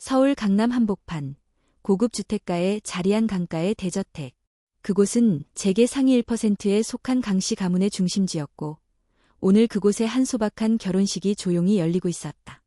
서울 강남 한복판, 고급 주택가에 자리한 강가의 대저택. 그곳은 재계 상위 1%에 속한 강씨 가문의 중심지였고, 오늘 그곳에 한 소박한 결혼식이 조용히 열리고 있었다.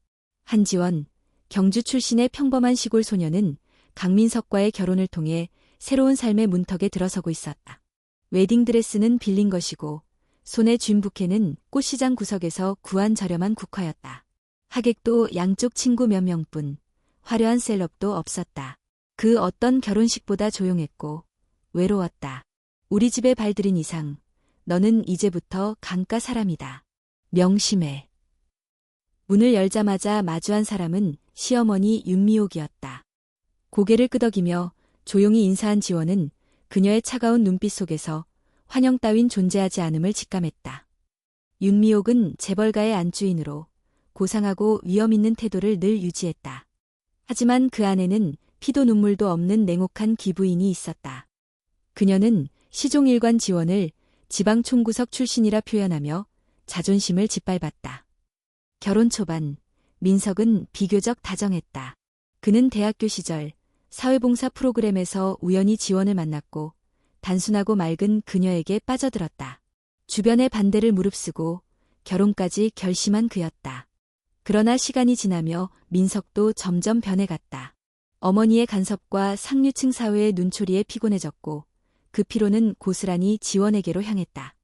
한지원, 경주 출신의 평범한 시골 소녀는 강민석과의 결혼을 통해 새로운 삶의 문턱에 들어서고 있었다. 웨딩드레스는 빌린 것이고, 손에 쥔 부케는 꽃시장 구석에서 구한 저렴한 국화였다. 하객도 양쪽 친구 몇 명뿐, 화려한 셀럽도 없었다. 그 어떤 결혼식보다 조용했고 외로웠다. 우리 집에 발들인 이상 너는 이제부터 강가 사람이다. 명심해. 문을 열자마자 마주한 사람은 시어머니 윤미옥이었다. 고개를 끄덕이며 조용히 인사한 지원은 그녀의 차가운 눈빛 속에서 환영 따윈 존재하지 않음을 직감했다. 윤미옥은 재벌가의 안주인으로 고상하고 위험 있는 태도를 늘 유지했다. 하지만 그 안에는 피도 눈물도 없는 냉혹한 기부인이 있었다. 그녀는 시종일관 지원을 지방 총구석 출신이라 표현하며 자존심을 짓밟았다. 결혼 초반, 민석은 비교적 다정했다. 그는 대학교 시절 사회봉사 프로그램에서 우연히 지원을 만났고 단순하고 맑은 그녀에게 빠져들었다. 주변의 반대를 무릅쓰고 결혼까지 결심한 그였다. 그러나 시간이 지나며 민석도 점점 변해갔다. 어머니의 간섭과 상류층 사회의 눈초리에 피곤해졌고 그 피로는 고스란히 지원에게로 향했다.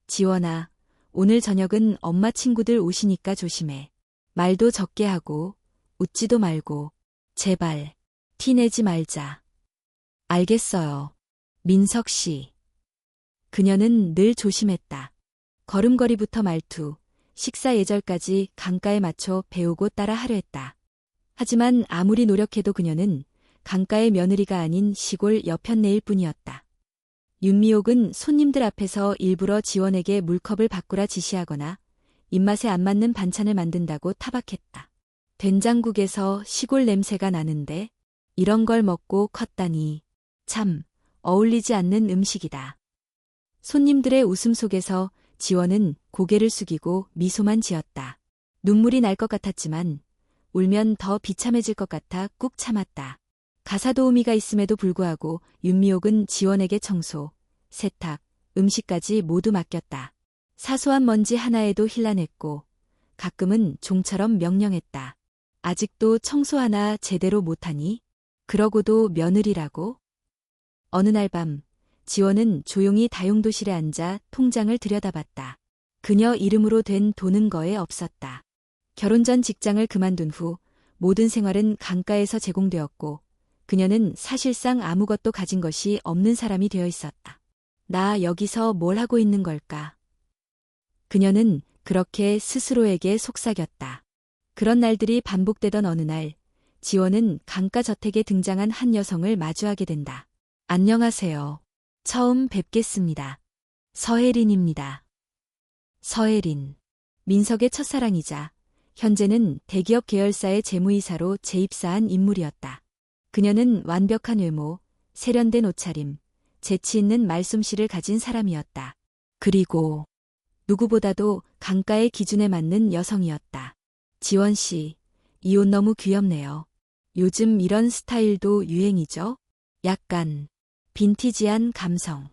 지원아, 오늘 저녁은 엄마 친구들 오시니까 조심해. 말도 적게 하고 웃지도 말고 제발 티내지 말자. 알겠어요. 민석 씨. 그녀는 늘 조심했다. 걸음걸이부터 말투, 식사 예절까지 강가에 맞춰 배우고 따라 하려 했다. 하지만 아무리 노력해도 그녀는 강가의 며느리가 아닌 시골 여편네일 뿐이었다. 윤미옥은 손님들 앞에서 일부러 지원에게 물컵을 바꾸라 지시하거나 입맛에 안 맞는 반찬을 만든다고 타박했다. 된장국에서 시골 냄새가 나는데 이런 걸 먹고 컸다니 참 어울리지 않는 음식이다. 손님들의 웃음 속에서 지원은 고개를 숙이고 미소만 지었다. 눈물이 날 것 같았지만 울면 더 비참해질 것 같아 꾹 참았다. 가사 도우미가 있음에도 불구하고 윤미옥은 지원에게 청소, 세탁, 음식까지 모두 맡겼다. 사소한 먼지 하나에도 힐난했고 가끔은 종처럼 명령했다. 아직도 청소 하나 제대로 못하니? 그러고도 며느리라고? 어느 날 밤 지원은 조용히 다용도실에 앉아 통장을 들여다봤다. 그녀 이름으로 된 돈은 거의 없었다. 결혼 전 직장을 그만둔 후 모든 생활은 강가에서 제공되었고 그녀는 사실상 아무것도 가진 것이 없는 사람이 되어 있었다. 나 여기서 뭘 하고 있는 걸까? 그녀는 그렇게 스스로에게 속삭였다. 그런 날들이 반복되던 어느 날 지원은 강가 저택에 등장한 한 여성을 마주하게 된다. 안녕하세요. 처음 뵙겠습니다. 서혜린입니다. 서혜린. 민석의 첫사랑이자 현재는 대기업 계열사의 재무이사로 재입사한 인물이었다. 그녀는 완벽한 외모, 세련된 옷차림, 재치 있는 말솜씨를 가진 사람이었다. 그리고 누구보다도 강가의 기준에 맞는 여성이었다. 지원 씨, 이 옷 너무 귀엽네요. 요즘 이런 스타일도 유행이죠? 약간 빈티지한 감성.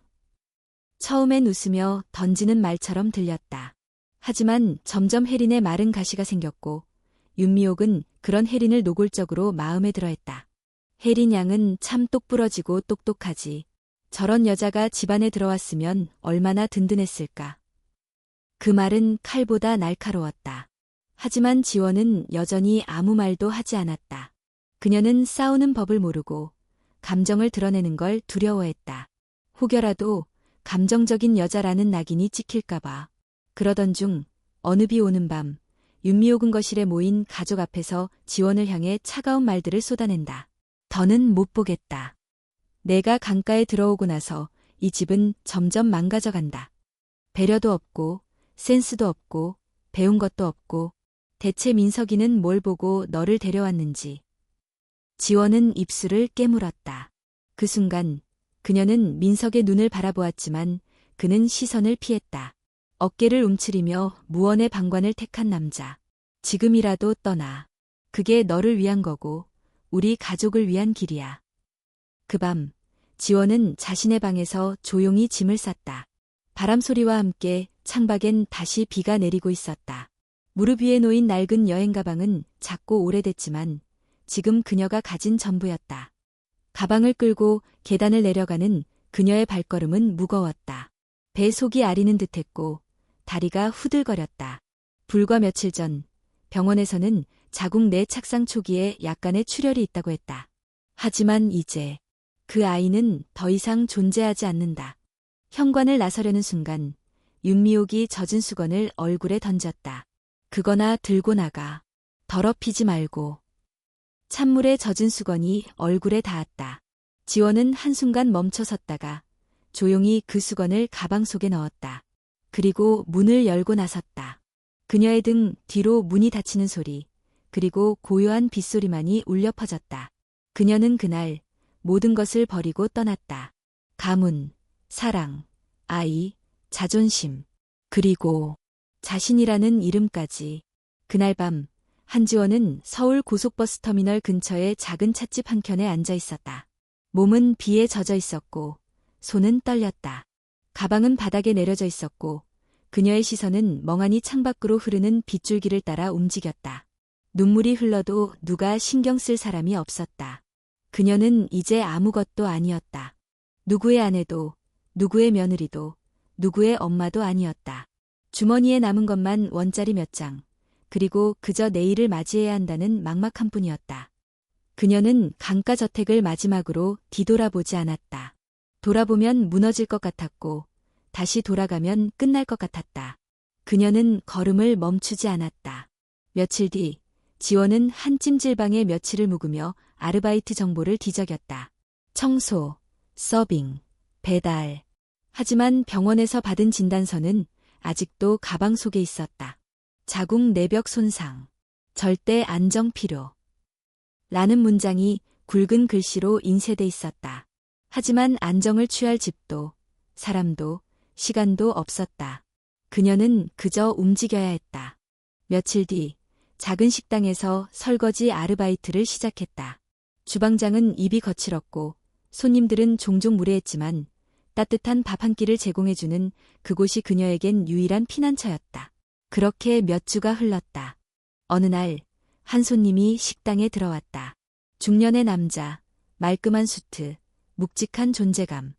처음엔 웃으며 던지는 말처럼 들렸다. 하지만 점점 혜린의 마른 가시가 생겼고 윤미옥은 그런 혜린을 노골적으로 마음에 들어했다. 혜린 양은 참 똑부러지고 똑똑하지. 저런 여자가 집안에 들어왔으면 얼마나 든든했을까. 그 말은 칼보다 날카로웠다. 하지만 지원은 여전히 아무 말도 하지 않았다. 그녀는 싸우는 법을 모르고 감정을 드러내는 걸 두려워했다. 혹여라도 감정적인 여자라는 낙인이 찍힐까봐. 그러던 중 어느 비 오는 밤 윤미옥은 거실에 모인 가족 앞에서 지원을 향해 차가운 말들을 쏟아낸다. 더는 못 보겠다. 내가 강가에 들어오고 나서 이 집은 점점 망가져간다. 배려도 없고 센스도 없고 배운 것도 없고 대체 민석이는 뭘 보고 너를 데려왔는지. 지원은 입술을 깨물었다. 그 순간 그녀는 민석의 눈을 바라보았지만 그는 시선을 피했다. 어깨를 움츠리며 무언의 방관을 택한 남자. 지금이라도 떠나. 그게 너를 위한 거고 우리 가족을 위한 길이야. 그 밤, 지원은 자신의 방에서 조용히 짐을 쌌다. 바람 소리와 함께 창밖엔 다시 비가 내리고 있었다. 무릎 위에 놓인 낡은 여행 가방은 작고 오래됐지만 지금 그녀가 가진 전부였다. 가방을 끌고 계단을 내려가는 그녀의 발걸음은 무거웠다. 배 속이 아리는 듯했고 다리가 후들거렸다. 불과 며칠 전 병원에서는 자궁 내 착상 초기에 약간의 출혈이 있다고 했다. 하지만 이제 그 아이는 더 이상 존재하지 않는다. 현관을 나서려는 순간 윤미옥이 젖은 수건을 얼굴에 던졌다. 그거나 들고 나가. 더럽히지 말고. 찬물에 젖은 수건이 얼굴에 닿았다. 지원은 한순간 멈춰 섰다가 조용히 그 수건을 가방 속에 넣었다. 그리고 문을 열고 나섰다. 그녀의 등 뒤로 문이 닫히는 소리, 그리고 고요한 빗소리만이 울려 퍼졌다. 그녀는 그날 모든 것을 버리고 떠났다. 가문, 사랑, 아이, 자존심, 그리고 자신이라는 이름까지. 그날 밤 한지원은 서울 고속버스 터미널 근처의 작은 찻집 한켠에 앉아 있었다. 몸은 비에 젖어 있었고 손은 떨렸다. 가방은 바닥에 내려져 있었고 그녀의 시선은 멍하니 창밖으로 흐르는 빗줄기를 따라 움직였다. 눈물이 흘러도 누가 신경 쓸 사람이 없었다. 그녀는 이제 아무것도 아니었다. 누구의 아내도, 누구의 며느리도, 누구의 엄마도 아니었다. 주머니에 남은 것만 원짜리 몇 장, 그리고 그저 내일을 맞이해야 한다는 막막함 뿐이었다. 그녀는 강가 저택을 마지막으로 뒤돌아보지 않았다. 돌아보면 무너질 것 같았고 다시 돌아가면 끝날 것 같았다. 그녀는 걸음을 멈추지 않았다. 며칠 뒤 지원은 한 찜질방에 며칠을 묵으며 아르바이트 정보를 뒤적였다. 청소, 서빙, 배달. 하지만 병원에서 받은 진단서는 아직도 가방 속에 있었다. 자궁 내벽 손상, 절대 안정 필요. 라는 문장이 굵은 글씨로 인쇄돼 있었다. 하지만 안정을 취할 집도, 사람도, 시간도 없었다. 그녀는 그저 움직여야 했다. 며칠 뒤 작은 식당에서 설거지 아르바이트를 시작했다. 주방장은 입이 거칠었고 손님들은 종종 무례했지만 따뜻한 밥 한 끼를 제공해주는 그곳이 그녀에겐 유일한 피난처였다. 그렇게 몇 주가 흘렀다. 어느 날 한 손님이 식당에 들어왔다. 중년의 남자, 말끔한 수트, 묵직한 존재감.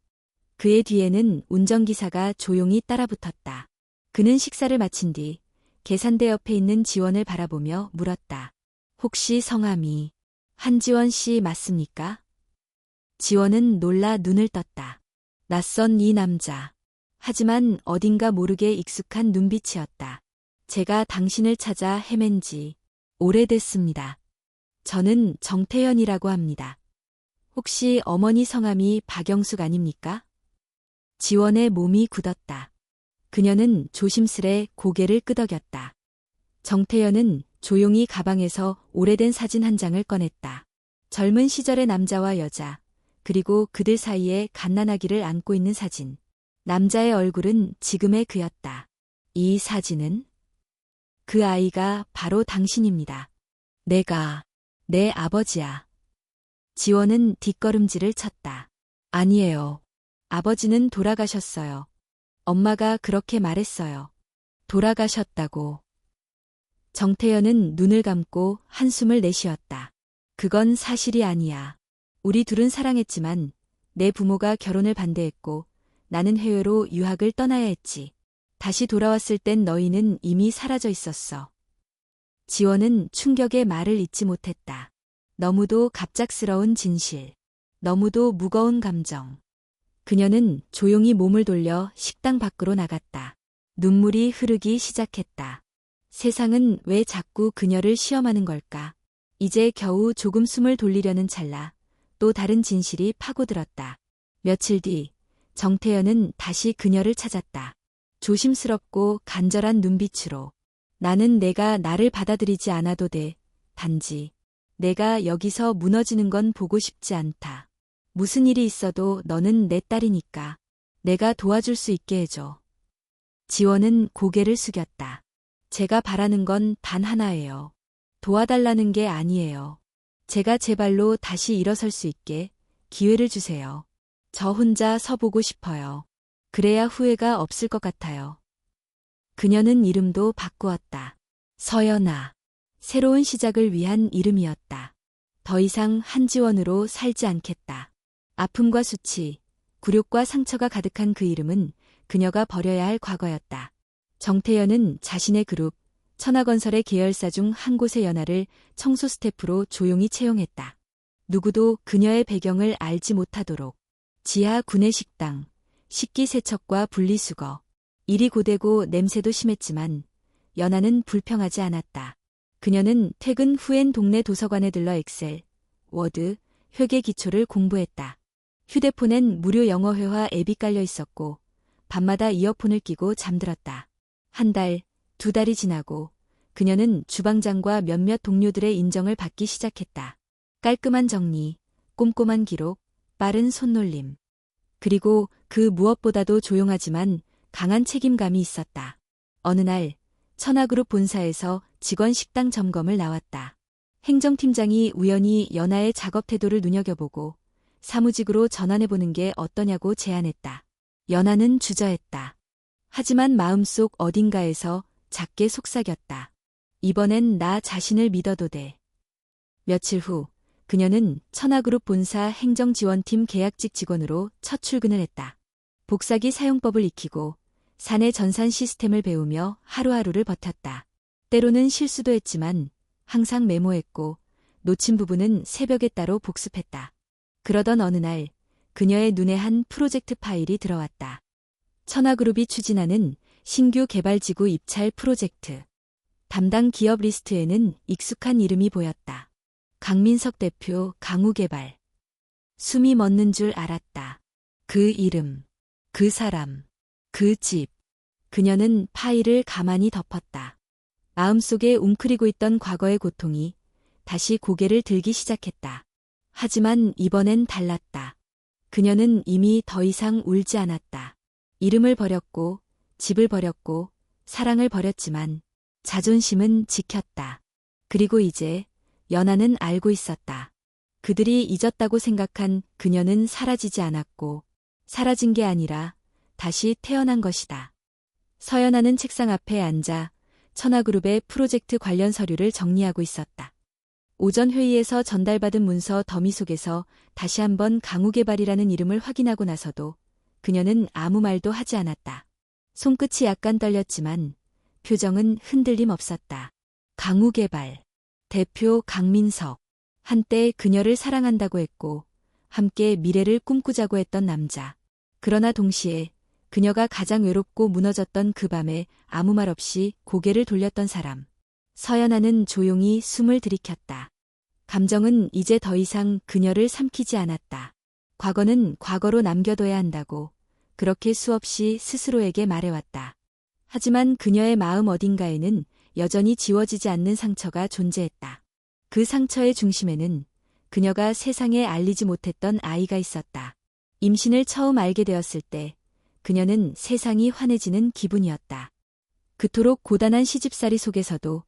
그의 뒤에는 운전기사가 조용히 따라붙었다. 그는 식사를 마친 뒤 계산대 옆에 있는 지원을 바라보며 물었다. 혹시 성함이 한지원 씨 맞습니까? 지원은 놀라 눈을 떴다. 낯선 이 남자. 하지만 어딘가 모르게 익숙한 눈빛이었다. 제가 당신을 찾아 헤맨 지 오래됐습니다. 저는 정태현이라고 합니다. 혹시 어머니 성함이 박영숙 아닙니까? 지원의 몸이 굳었다. 그녀는 조심스레 고개를 끄덕였다. 정태현은 조용히 가방에서 오래된 사진 한 장을 꺼냈다. 젊은 시절의 남자와 여자, 그리고 그들 사이에 갓난아기를 안고 있는 사진. 남자의 얼굴은 지금의 그였다. 이 사진은? 그 아이가 바로 당신입니다. 내가 내 아버지야. 지원은 뒷걸음질을 쳤다. 아니에요. 아버지는 돌아가셨어요. 엄마가 그렇게 말했어요. 돌아가셨다고. 정태현은 눈을 감고 한숨을 내쉬었다. 그건 사실이 아니야. 우리 둘은 사랑했지만 내 부모가 결혼을 반대했고 나는 해외로 유학을 떠나야 했지. 다시 돌아왔을 땐 너희는 이미 사라져 있었어. 지원은 충격의 말을 잇지 못했다. 너무도 갑작스러운 진실. 너무도 무거운 감정. 그녀는 조용히 몸을 돌려 식당 밖으로 나갔다. 눈물이 흐르기 시작했다. 세상은 왜 자꾸 그녀를 시험하는 걸까? 이제 겨우 조금 숨을 돌리려는 찰나 또 다른 진실이 파고들었다. 며칠 뒤 정태현은 다시 그녀를 찾았다. 조심스럽고 간절한 눈빛으로. 나는 내가 나를 받아들이지 않아도 돼. 단지 내가 여기서 무너지는 건 보고 싶지 않다. 무슨 일이 있어도 너는 내 딸이니까 내가 도와줄 수 있게 해줘. 지원은 고개를 숙였다. 제가 바라는 건 단 하나예요. 도와달라는 게 아니에요. 제가 제 발로 다시 일어설 수 있게 기회를 주세요. 저 혼자 서보고 싶어요. 그래야 후회가 없을 것 같아요. 그녀는 이름도 바꾸었다. 서연아. 새로운 시작을 위한 이름이었다. 더 이상 한지원으로 살지 않겠다. 아픔과 수치, 굴욕과 상처가 가득한 그 이름은 그녀가 버려야 할 과거였다. 정태현은 자신의 그룹, 천하건설의 계열사 중 한 곳의 연하를 청소 스태프로 조용히 채용했다. 누구도 그녀의 배경을 알지 못하도록. 지하 구내식당, 식기세척과 분리수거. 일이 고되고 냄새도 심했지만 연하는 불평하지 않았다. 그녀는 퇴근 후엔 동네 도서관에 들러 엑셀, 워드, 회계 기초를 공부했다. 휴대폰엔 무료 영어회화 앱이 깔려 있었고 밤마다 이어폰을 끼고 잠들었다. 한 달, 두 달이 지나고 그녀는 주방장과 몇몇 동료들의 인정을 받기 시작했다. 깔끔한 정리, 꼼꼼한 기록, 빠른 손놀림. 그리고 그 무엇보다도 조용하지만 강한 책임감이 있었다. 어느 날 천하그룹 본사에서 직원 식당 점검을 나왔다. 행정팀장이 우연히 연하의 작업 태도를 눈여겨보고 사무직으로 전환해보는 게 어떠냐고 제안했다. 연하는 주저했다. 하지만 마음속 어딘가에서 작게 속삭였다. 이번엔 나 자신을 믿어도 돼. 며칠 후 그녀는 천하그룹 본사 행정지원팀 계약직 직원으로 첫 출근을 했다. 복사기 사용법을 익히고 사내 전산 시스템을 배우며 하루하루를 버텼다. 때로는 실수도 했지만 항상 메모했고 놓친 부분은 새벽에 따로 복습했다. 그러던 어느 날 그녀의 눈에 한 프로젝트 파일이 들어왔다. 천하그룹이 추진하는 신규 개발지구 입찰 프로젝트. 담당 기업 리스트에는 익숙한 이름이 보였다. 강민석 대표 강우개발. 숨이 멎는 줄 알았다. 그 이름, 그 사람, 그 집. 그녀는 파일을 가만히 덮었다. 마음속에 웅크리고 있던 과거의 고통이 다시 고개를 들기 시작했다. 하지만 이번엔 달랐다. 그녀는 이미 더 이상 울지 않았다. 이름을 버렸고, 집을 버렸고, 사랑을 버렸지만 자존심은 지켰다. 그리고 이제 연하는 알고 있었다. 그들이 잊었다고 생각한 그녀는 사라지지 않았고 사라진 게 아니라 다시 태어난 것이다. 서연아는 책상 앞에 앉아 천하그룹의 프로젝트 관련 서류를 정리하고 있었다. 오전 회의에서 전달받은 문서 더미 속에서 다시 한번 강우개발이라는 이름을 확인하고 나서도 그녀는 아무 말도 하지 않았다. 손끝이 약간 떨렸지만 표정은 흔들림 없었다. 강우개발. 대표 강민석. 한때 그녀를 사랑한다고 했고 함께 미래를 꿈꾸자고 했던 남자. 그러나 동시에 그녀가 가장 외롭고 무너졌던 그 밤에 아무 말 없이 고개를 돌렸던 사람. 서연아는 조용히 숨을 들이켰다. 감정은 이제 더 이상 그녀를 삼키지 않았다. 과거는 과거로 남겨둬야 한다고 그렇게 수없이 스스로에게 말해왔다. 하지만 그녀의 마음 어딘가에는 여전히 지워지지 않는 상처가 존재했다. 그 상처의 중심에는 그녀가 세상에 알리지 못했던 아이가 있었다. 임신을 처음 알게 되었을 때 그녀는 세상이 환해지는 기분이었다. 그토록 고단한 시집살이 속에서도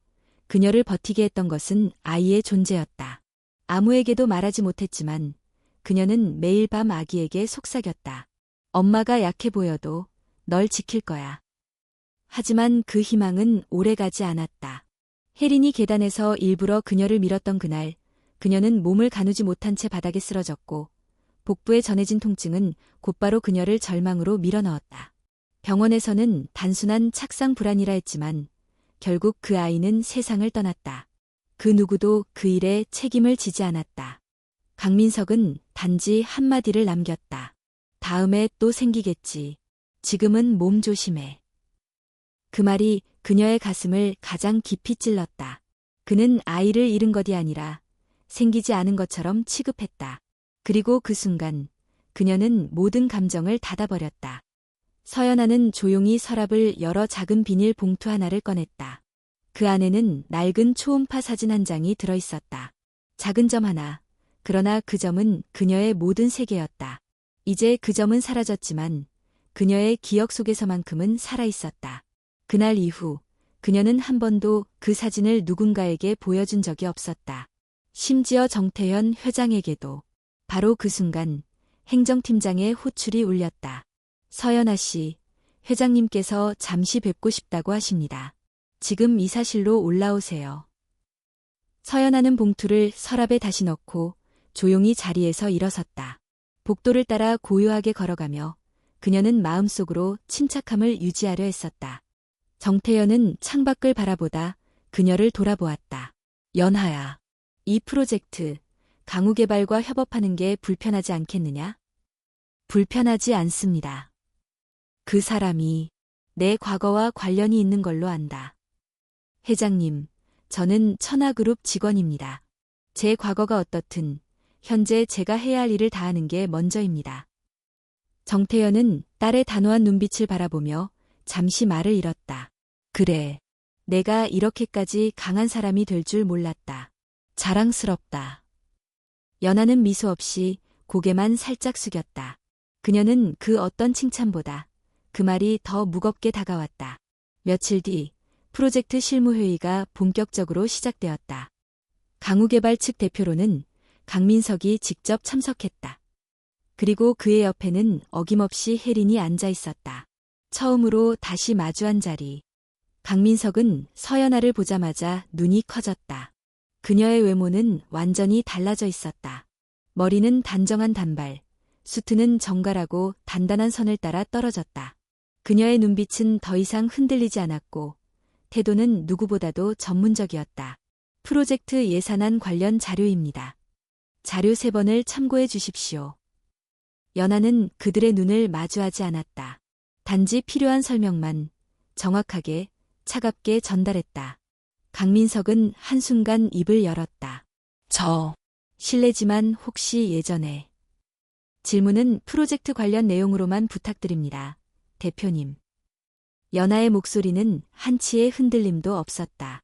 그녀를 버티게 했던 것은 아이의 존재였다. 아무에게도 말하지 못했지만 그녀는 매일 밤 아기에게 속삭였다. 엄마가 약해 보여도 널 지킬 거야. 하지만 그 희망은 오래가지 않았다. 혜린이 계단에서 일부러 그녀를 밀었던 그날, 그녀는 몸을 가누지 못한 채 바닥에 쓰러졌고 복부에 전해진 통증은 곧바로 그녀를 절망으로 밀어넣었다. 병원에서는 단순한 착상 불안이라 했지만 결국 그 아이는 세상을 떠났다. 그 누구도 그 일에 책임을 지지 않았다. 강민석은 단지 한마디를 남겼다. 다음에 또 생기겠지. 지금은 몸 조심해. 그 말이 그녀의 가슴을 가장 깊이 찔렀다. 그는 아이를 잃은 것이 아니라 생기지 않은 것처럼 취급했다. 그리고 그 순간 그녀는 모든 감정을 닫아버렸다. 서연아는 조용히 서랍을 열어 작은 비닐 봉투 하나를 꺼냈다. 그 안에는 낡은 초음파 사진 한 장이 들어있었다. 작은 점 하나. 그러나 그 점은 그녀의 모든 세계였다. 이제 그 점은 사라졌지만 그녀의 기억 속에서만큼은 살아있었다. 그날 이후 그녀는 한 번도 그 사진을 누군가에게 보여준 적이 없었다. 심지어 정태현 회장에게도. 바로 그 순간 행정팀장의 호출이 울렸다. 서연아 씨, 회장님께서 잠시 뵙고 싶다고 하십니다. 지금 이사실로 올라오세요. 서연아는 봉투를 서랍에 다시 넣고 조용히 자리에서 일어섰다. 복도를 따라 고요하게 걸어가며 그녀는 마음속으로 침착함을 유지하려 했었다. 정태현은 창밖을 바라보다 그녀를 돌아보았다. 연하야, 이 프로젝트 강우개발과 협업하는 게 불편하지 않겠느냐? 불편하지 않습니다. 그 사람이 내 과거와 관련이 있는 걸로 안다. 회장님, 저는 천하그룹 직원입니다. 제 과거가 어떻든 현재 제가 해야 할 일을 다하는 게 먼저입니다. 정태현은 딸의 단호한 눈빛을 바라보며 잠시 말을 잃었다. 그래, 내가 이렇게까지 강한 사람이 될 줄 몰랐다. 자랑스럽다. 연하는 미소 없이 고개만 살짝 숙였다. 그녀는 그 어떤 칭찬보다 그 말이 더 무겁게 다가왔다. 며칠 뒤 프로젝트 실무회의가 본격적으로 시작되었다. 강우개발 측 대표로는 강민석이 직접 참석했다. 그리고 그의 옆에는 어김없이 혜린이 앉아 있었다. 처음으로 다시 마주한 자리. 강민석은 서연아를 보자마자 눈이 커졌다. 그녀의 외모는 완전히 달라져 있었다. 머리는 단정한 단발, 수트는 정갈하고 단단한 선을 따라 떨어졌다. 그녀의 눈빛은 더 이상 흔들리지 않았고 태도는 누구보다도 전문적이었다. 프로젝트 예산안 관련 자료입니다. 자료 3번을 참고해 주십시오. 연하는 그들의 눈을 마주하지 않았다. 단지 필요한 설명만 정확하게 차갑게 전달했다. 강민석은 한순간 입을 열었다. 실례지만 혹시 예전에 질문은 프로젝트 관련 내용으로만 부탁드립니다. 대표님. 연하의 목소리는 한치의 흔들림도 없었다.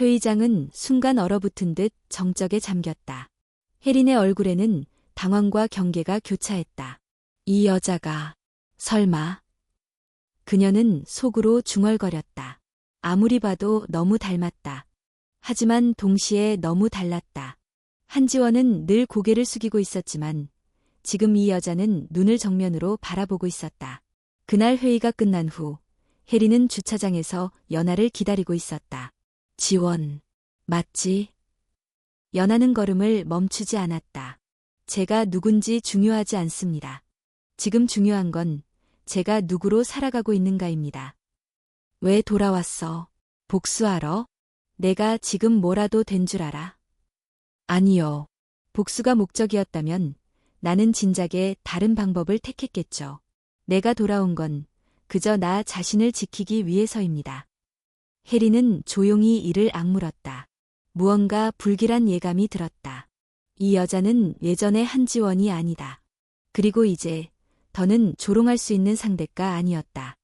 회의장은 순간 얼어붙은 듯 정적에 잠겼다. 혜린의 얼굴에는 당황과 경계가 교차했다. 이 여자가 설마. 그녀는 속으로 중얼거렸다. 아무리 봐도 너무 닮았다. 하지만 동시에 너무 달랐다. 한지원은 늘 고개를 숙이고 있었지만 지금 이 여자는 눈을 정면으로 바라보고 있었다. 그날 회의가 끝난 후 혜린은 주차장에서 연하를 기다리고 있었다. 지원, 맞지? 연하는 걸음을 멈추지 않았다. 제가 누군지 중요하지 않습니다. 지금 중요한 건 제가 누구로 살아가고 있는가입니다. 왜 돌아왔어? 복수하러? 내가 지금 뭐라도 된 줄 알아? 아니요. 복수가 목적이었다면 나는 진작에 다른 방법을 택했겠죠. 내가 돌아온 건 그저 나 자신을 지키기 위해서입니다. 혜린은 조용히 이를 악물었다. 무언가 불길한 예감이 들었다. 이 여자는 예전의 한지원이 아니다. 그리고 이제 더는 조롱할 수 있는 상대가 아니었다.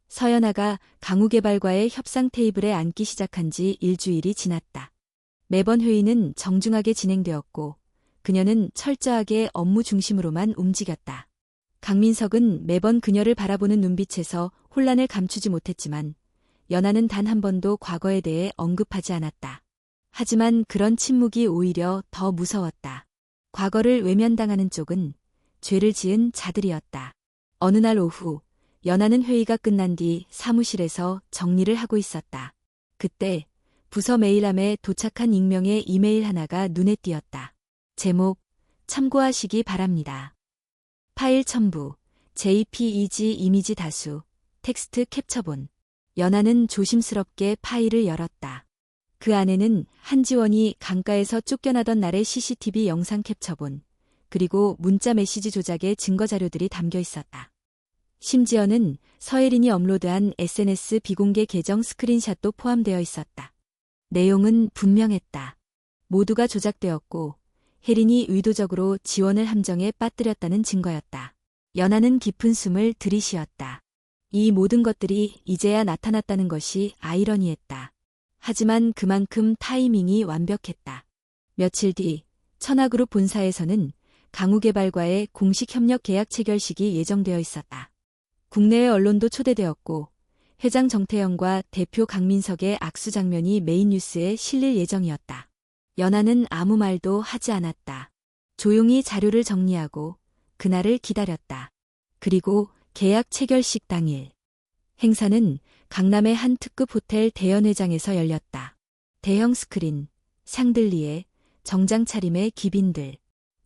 서연아가 강우개발과의 협상 테이블에 앉기 시작한 지 일주일이 지났다. 매번 회의는 정중하게 진행되었고 그녀는 철저하게 업무 중심으로만 움직였다. 강민석은 매번 그녀를 바라보는 눈빛에서 혼란을 감추지 못했지만 연하는 단 한 번도 과거에 대해 언급하지 않았다. 하지만 그런 침묵이 오히려 더 무서웠다. 과거를 외면당하는 쪽은 죄를 지은 자들이었다. 어느 날 오후 연하는 회의가 끝난 뒤 사무실에서 정리를 하고 있었다. 그때 부서 메일함에 도착한 익명의 이메일 하나가 눈에 띄었다. 제목, 참고하시기 바랍니다. 파일 첨부, JPEG 이미지 다수, 텍스트 캡처본. 연하는 조심스럽게 파일을 열었다. 그 안에는 한지원이 강가에서 쫓겨나던 날의 CCTV 영상 캡처본, 그리고 문자 메시지 조작의 증거자료들이 담겨 있었다. 심지어는 서혜린이 업로드한 SNS 비공개 계정 스크린샷도 포함되어 있었다. 내용은 분명했다. 모두가 조작되었고 혜린이 의도적으로 지원을 함정에 빠뜨렸다는 증거였다. 연하는 깊은 숨을 들이쉬었다. 이 모든 것들이 이제야 나타났다는 것이 아이러니했다. 하지만 그만큼 타이밍이 완벽했다. 며칠 뒤 천하그룹 본사에서는 강우개발과의 공식 협력 계약 체결식이 예정되어 있었다. 국내외 언론도 초대되었고 회장 정태영과 대표 강민석의 악수 장면이 메인 뉴스에 실릴 예정이었다. 연하는 아무 말도 하지 않았다. 조용히 자료를 정리하고 그날을 기다렸다. 그리고 계약 체결식 당일. 행사는 강남의 한 특급 호텔 대연회장에서 열렸다. 대형 스크린, 샹들리에, 정장 차림의 귀빈들.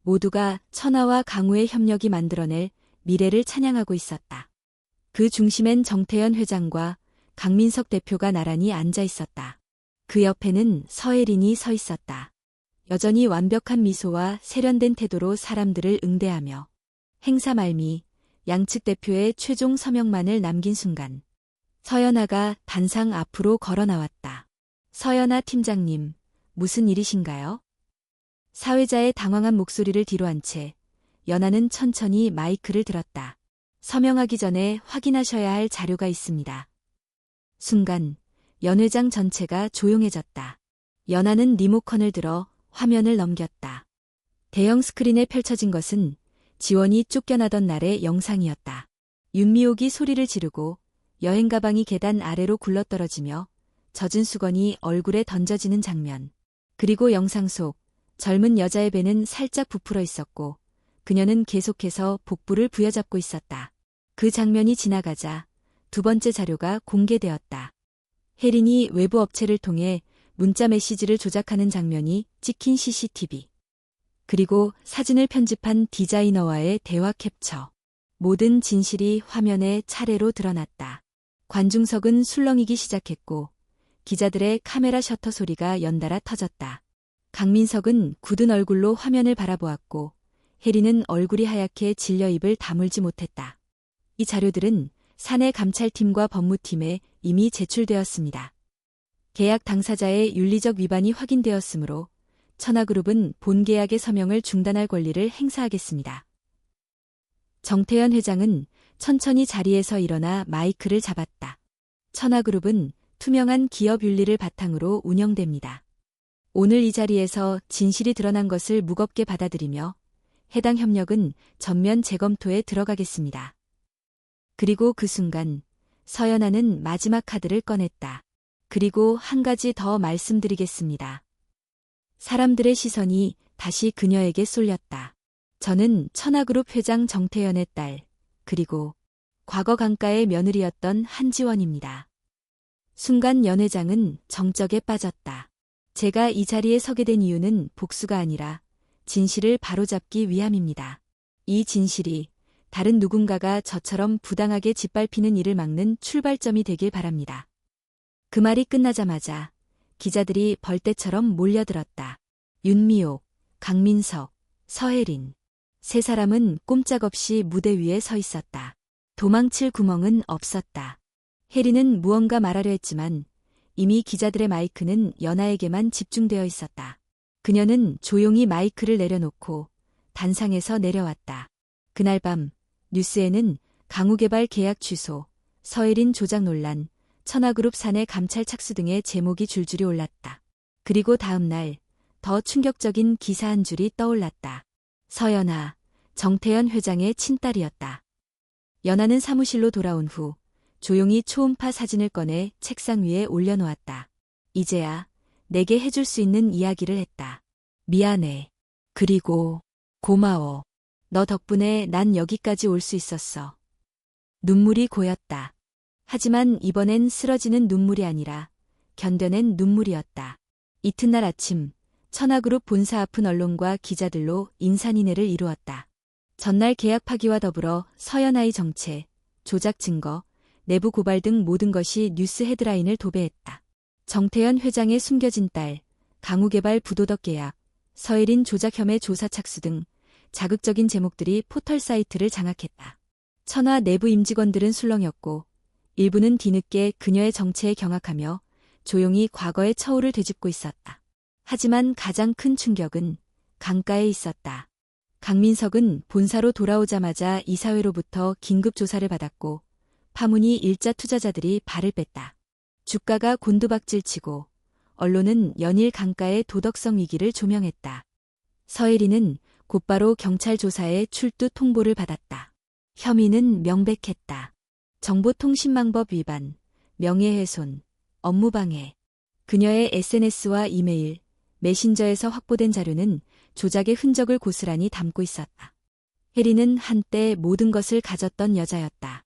모두가 천하와 강우의 협력이 만들어낼 미래를 찬양하고 있었다. 그 중심엔 정태현 회장과 강민석 대표가 나란히 앉아 있었다. 그 옆에는 서혜린이 서 있었다. 여전히 완벽한 미소와 세련된 태도로 사람들을 응대하며 행사 말미 양측 대표의 최종 서명만을 남긴 순간 서연아가 단상 앞으로 걸어 나왔다. 서연아 팀장님, 무슨 일이신가요? 사회자의 당황한 목소리를 뒤로 한 채 연하는 천천히 마이크를 들었다. 서명하기 전에 확인하셔야 할 자료가 있습니다. 순간 연 회장 전체가 조용해졌다. 연하는 리모컨을 들어 화면을 넘겼다. 대형 스크린에 펼쳐진 것은 지원이 쫓겨나던 날의 영상이었다. 윤미옥이 소리를 지르고 여행 가방이 계단 아래로 굴러떨어지며 젖은 수건이 얼굴에 던져지는 장면. 그리고 영상 속 젊은 여자의 배는 살짝 부풀어 있었고 그녀는 계속해서 복부를 부여잡고 있었다. 그 장면이 지나가자 두 번째 자료가 공개되었다. 혜린이 외부 업체를 통해 문자 메시지를 조작하는 장면이 찍힌 CCTV. 그리고 사진을 편집한 디자이너와의 대화 캡처. 모든 진실이 화면에 차례로 드러났다. 관중석은 술렁이기 시작했고 기자들의 카메라 셔터 소리가 연달아 터졌다. 강민석은 굳은 얼굴로 화면을 바라보았고 혜린은 얼굴이 하얗게 질려 입을 다물지 못했다. 이 자료들은 사내 감찰팀과 법무팀에 이미 제출되었습니다. 계약 당사자의 윤리적 위반이 확인되었으므로 천하그룹은 본계약의 서명을 중단할 권리를 행사하겠습니다. 정태현 회장은 천천히 자리에서 일어나 마이크를 잡았다. 천하그룹은 투명한 기업 윤리를 바탕으로 운영됩니다. 오늘 이 자리에서 진실이 드러난 것을 무겁게 받아들이며 해당 협력은 전면 재검토에 들어가겠습니다. 그리고 그 순간 서연아는 마지막 카드를 꺼냈다. 그리고 한 가지 더 말씀드리겠습니다. 사람들의 시선이 다시 그녀에게 쏠렸다. 저는 천하그룹 회장 정태현의 딸, 그리고 과거 강가의 며느리였던 한지원입니다. 순간 연 회장은 정적에 빠졌다. 제가 이 자리에 서게 된 이유는 복수가 아니라 진실을 바로잡기 위함입니다. 이 진실이 다른 누군가가 저처럼 부당하게 짓밟히는 일을 막는 출발점이 되길 바랍니다. 그 말이 끝나자마자 기자들이 벌떼처럼 몰려들었다. 윤미옥, 강민석, 서혜린. 세 사람은 꼼짝없이 무대 위에 서 있었다. 도망칠 구멍은 없었다. 혜린은 무언가 말하려 했지만 이미 기자들의 마이크는 연하에게만 집중되어 있었다. 그녀는 조용히 마이크를 내려놓고 단상에서 내려왔다. 그날 밤 뉴스에는 강우개발 계약 취소, 서혜린 조작 논란, 천하그룹 사내 감찰 착수 등의 제목이 줄줄이 올랐다. 그리고 다음 날 더 충격적인 기사 한 줄이 떠올랐다. 서연아, 정태현 회장의 친딸이었다. 연하는 사무실로 돌아온 후 조용히 초음파 사진을 꺼내 책상 위에 올려놓았다. 이제야 내게 해줄 수 있는 이야기를 했다. 미안해. 그리고 고마워. 너 덕분에 난 여기까지 올 수 있었어. 눈물이 고였다. 하지만 이번엔 쓰러지는 눈물이 아니라 견뎌낸 눈물이었다. 이튿날 아침 천하그룹 본사 앞은 언론과 기자들로 인산인해를 이루었다. 전날 계약 파기와 더불어 서연아의 정체, 조작 증거, 내부 고발 등 모든 것이 뉴스 헤드라인을 도배했다. 정태현 회장의 숨겨진 딸, 강우개발 부도덕 계약, 서혜린 조작 혐의 조사 착수 등 자극적인 제목들이 포털 사이트를 장악했다. 천하 내부 임직원들은 술렁였고 일부는 뒤늦게 그녀의 정체에 경악하며 조용히 과거의 처우를 되짚고 있었다. 하지만 가장 큰 충격은 강가에 있었다. 강민석은 본사로 돌아오자마자 이사회로부터 긴급 조사를 받았고 파문이 일자 투자자들이 발을 뺐다. 주가가 곤두박질치고 언론은 연일 강가의 도덕성 위기를 조명했다. 서혜린은 곧바로 경찰 조사에 출두 통보를 받았다. 혐의는 명백했다. 정보통신망법 위반, 명예훼손, 업무방해. 그녀의 SNS와 이메일, 메신저에서 확보된 자료는 조작의 흔적을 고스란히 담고 있었다. 혜리는 한때 모든 것을 가졌던 여자였다.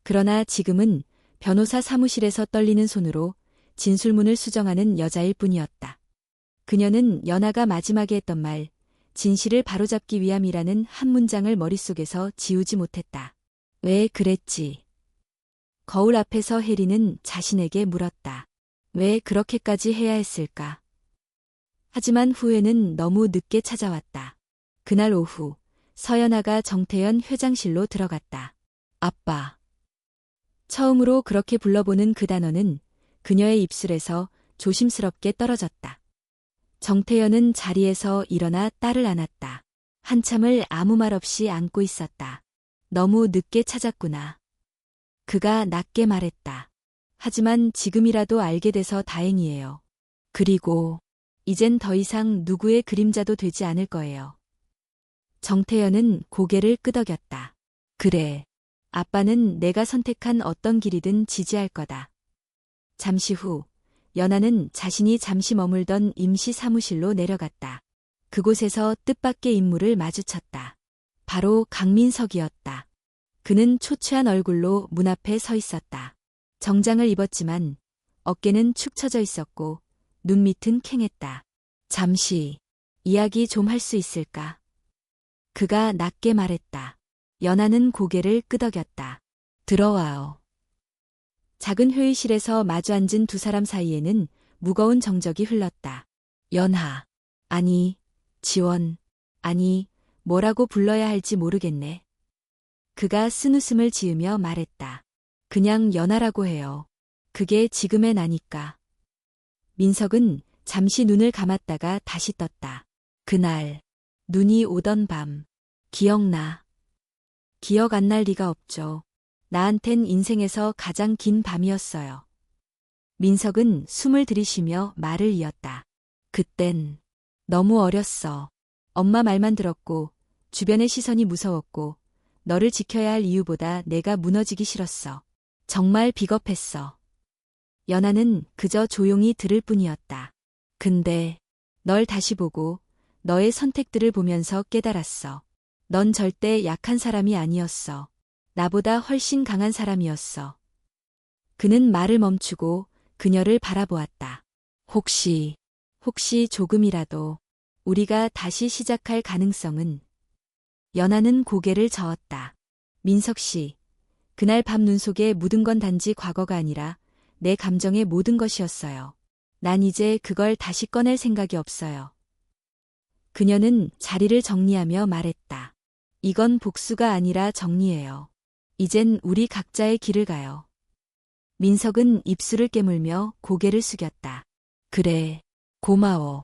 그러나 지금은 변호사 사무실에서 떨리는 손으로 진술문을 수정하는 여자일 뿐이었다. 그녀는 연하가 마지막에 했던 말, 진실을 바로잡기 위함이라는 한 문장을 머릿속에서 지우지 못했다. 왜 그랬지? 거울 앞에서 혜리는 자신에게 물었다. 왜 그렇게까지 해야 했을까? 하지만 후회는 너무 늦게 찾아왔다. 그날 오후, 서연아가 정태현 회장실로 들어갔다. 아빠. 처음으로 그렇게 불러보는 그 단어는 그녀의 입술에서 조심스럽게 떨어졌다. 정태현은 자리에서 일어나 딸을 안았다. 한참을 아무 말 없이 안고 있었다. 너무 늦게 찾았구나. 그가 낮게 말했다. 하지만 지금이라도 알게 돼서 다행이에요. 그리고 이젠 더 이상 누구의 그림자도 되지 않을 거예요. 정태현은 고개를 끄덕였다. 그래. 아빠는 내가 선택한 어떤 길이든 지지할 거다. 잠시 후, 연하는 자신이 잠시 머물던 임시 사무실로 내려갔다. 그곳에서 뜻밖의 인물을 마주쳤다. 바로 강민석이었다. 그는 초췌한 얼굴로 문 앞에 서 있었다. 정장을 입었지만 어깨는 축 처져 있었고 눈 밑은 캥했다. 잠시 이야기 좀 할 수 있을까? 그가 낮게 말했다. 연하는 고개를 끄덕였다. 들어와요. 작은 회의실에서 마주 앉은 두 사람 사이에는 무거운 정적이 흘렀다. 연하. 아니, 지원. 아니, 뭐라고 불러야 할지 모르겠네. 그가 쓴웃음을 지으며 말했다. 그냥 연하라고 해요. 그게 지금의 나니까. 민석은 잠시 눈을 감았다가 다시 떴다. 그날, 눈이 오던 밤. 기억나. 기억 안 날 리가 없죠. 나한텐 인생에서 가장 긴 밤이었어요. 민석은 숨을 들이쉬며 말을 이었다. 그땐 너무 어렸어. 엄마 말만 들었고 주변의 시선이 무서웠고 너를 지켜야 할 이유보다 내가 무너지기 싫었어. 정말 비겁했어. 연하는 그저 조용히 들을 뿐이었다. 근데 널 다시 보고 너의 선택들을 보면서 깨달았어. 넌 절대 약한 사람이 아니었어. 나보다 훨씬 강한 사람이었어. 그는 말을 멈추고 그녀를 바라보았다. 혹시 조금이라도 우리가 다시 시작할 가능성은? 연하는 고개를 저었다. 민석 씨, 그날 밤 눈 속에 묻은 건 단지 과거가 아니라 내 감정의 모든 것이었어요. 난 이제 그걸 다시 꺼낼 생각이 없어요. 그녀는 자리를 정리하며 말했다. 이건 복수가 아니라 정리예요. 이젠 우리 각자의 길을 가요. 민석은 입술을 깨물며 고개를 숙였다. 그래, 고마워.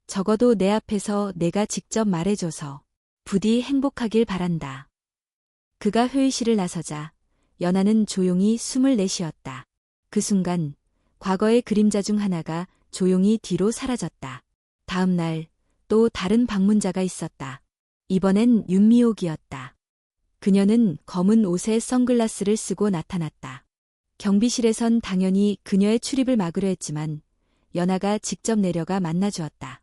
적어도 내 앞에서 내가 직접 말해줘서. 부디 행복하길 바란다. 그가 회의실을 나서자 연하는 조용히 숨을 내쉬었다. 그 순간 과거의 그림자 중 하나가 조용히 뒤로 사라졌다. 다음 날 또 다른 방문자가 있었다. 이번엔 윤미옥이었다. 그녀는 검은 옷에 선글라스를 쓰고 나타났다. 경비실에선 당연히 그녀의 출입을 막으려 했지만 연하가 직접 내려가 만나주었다.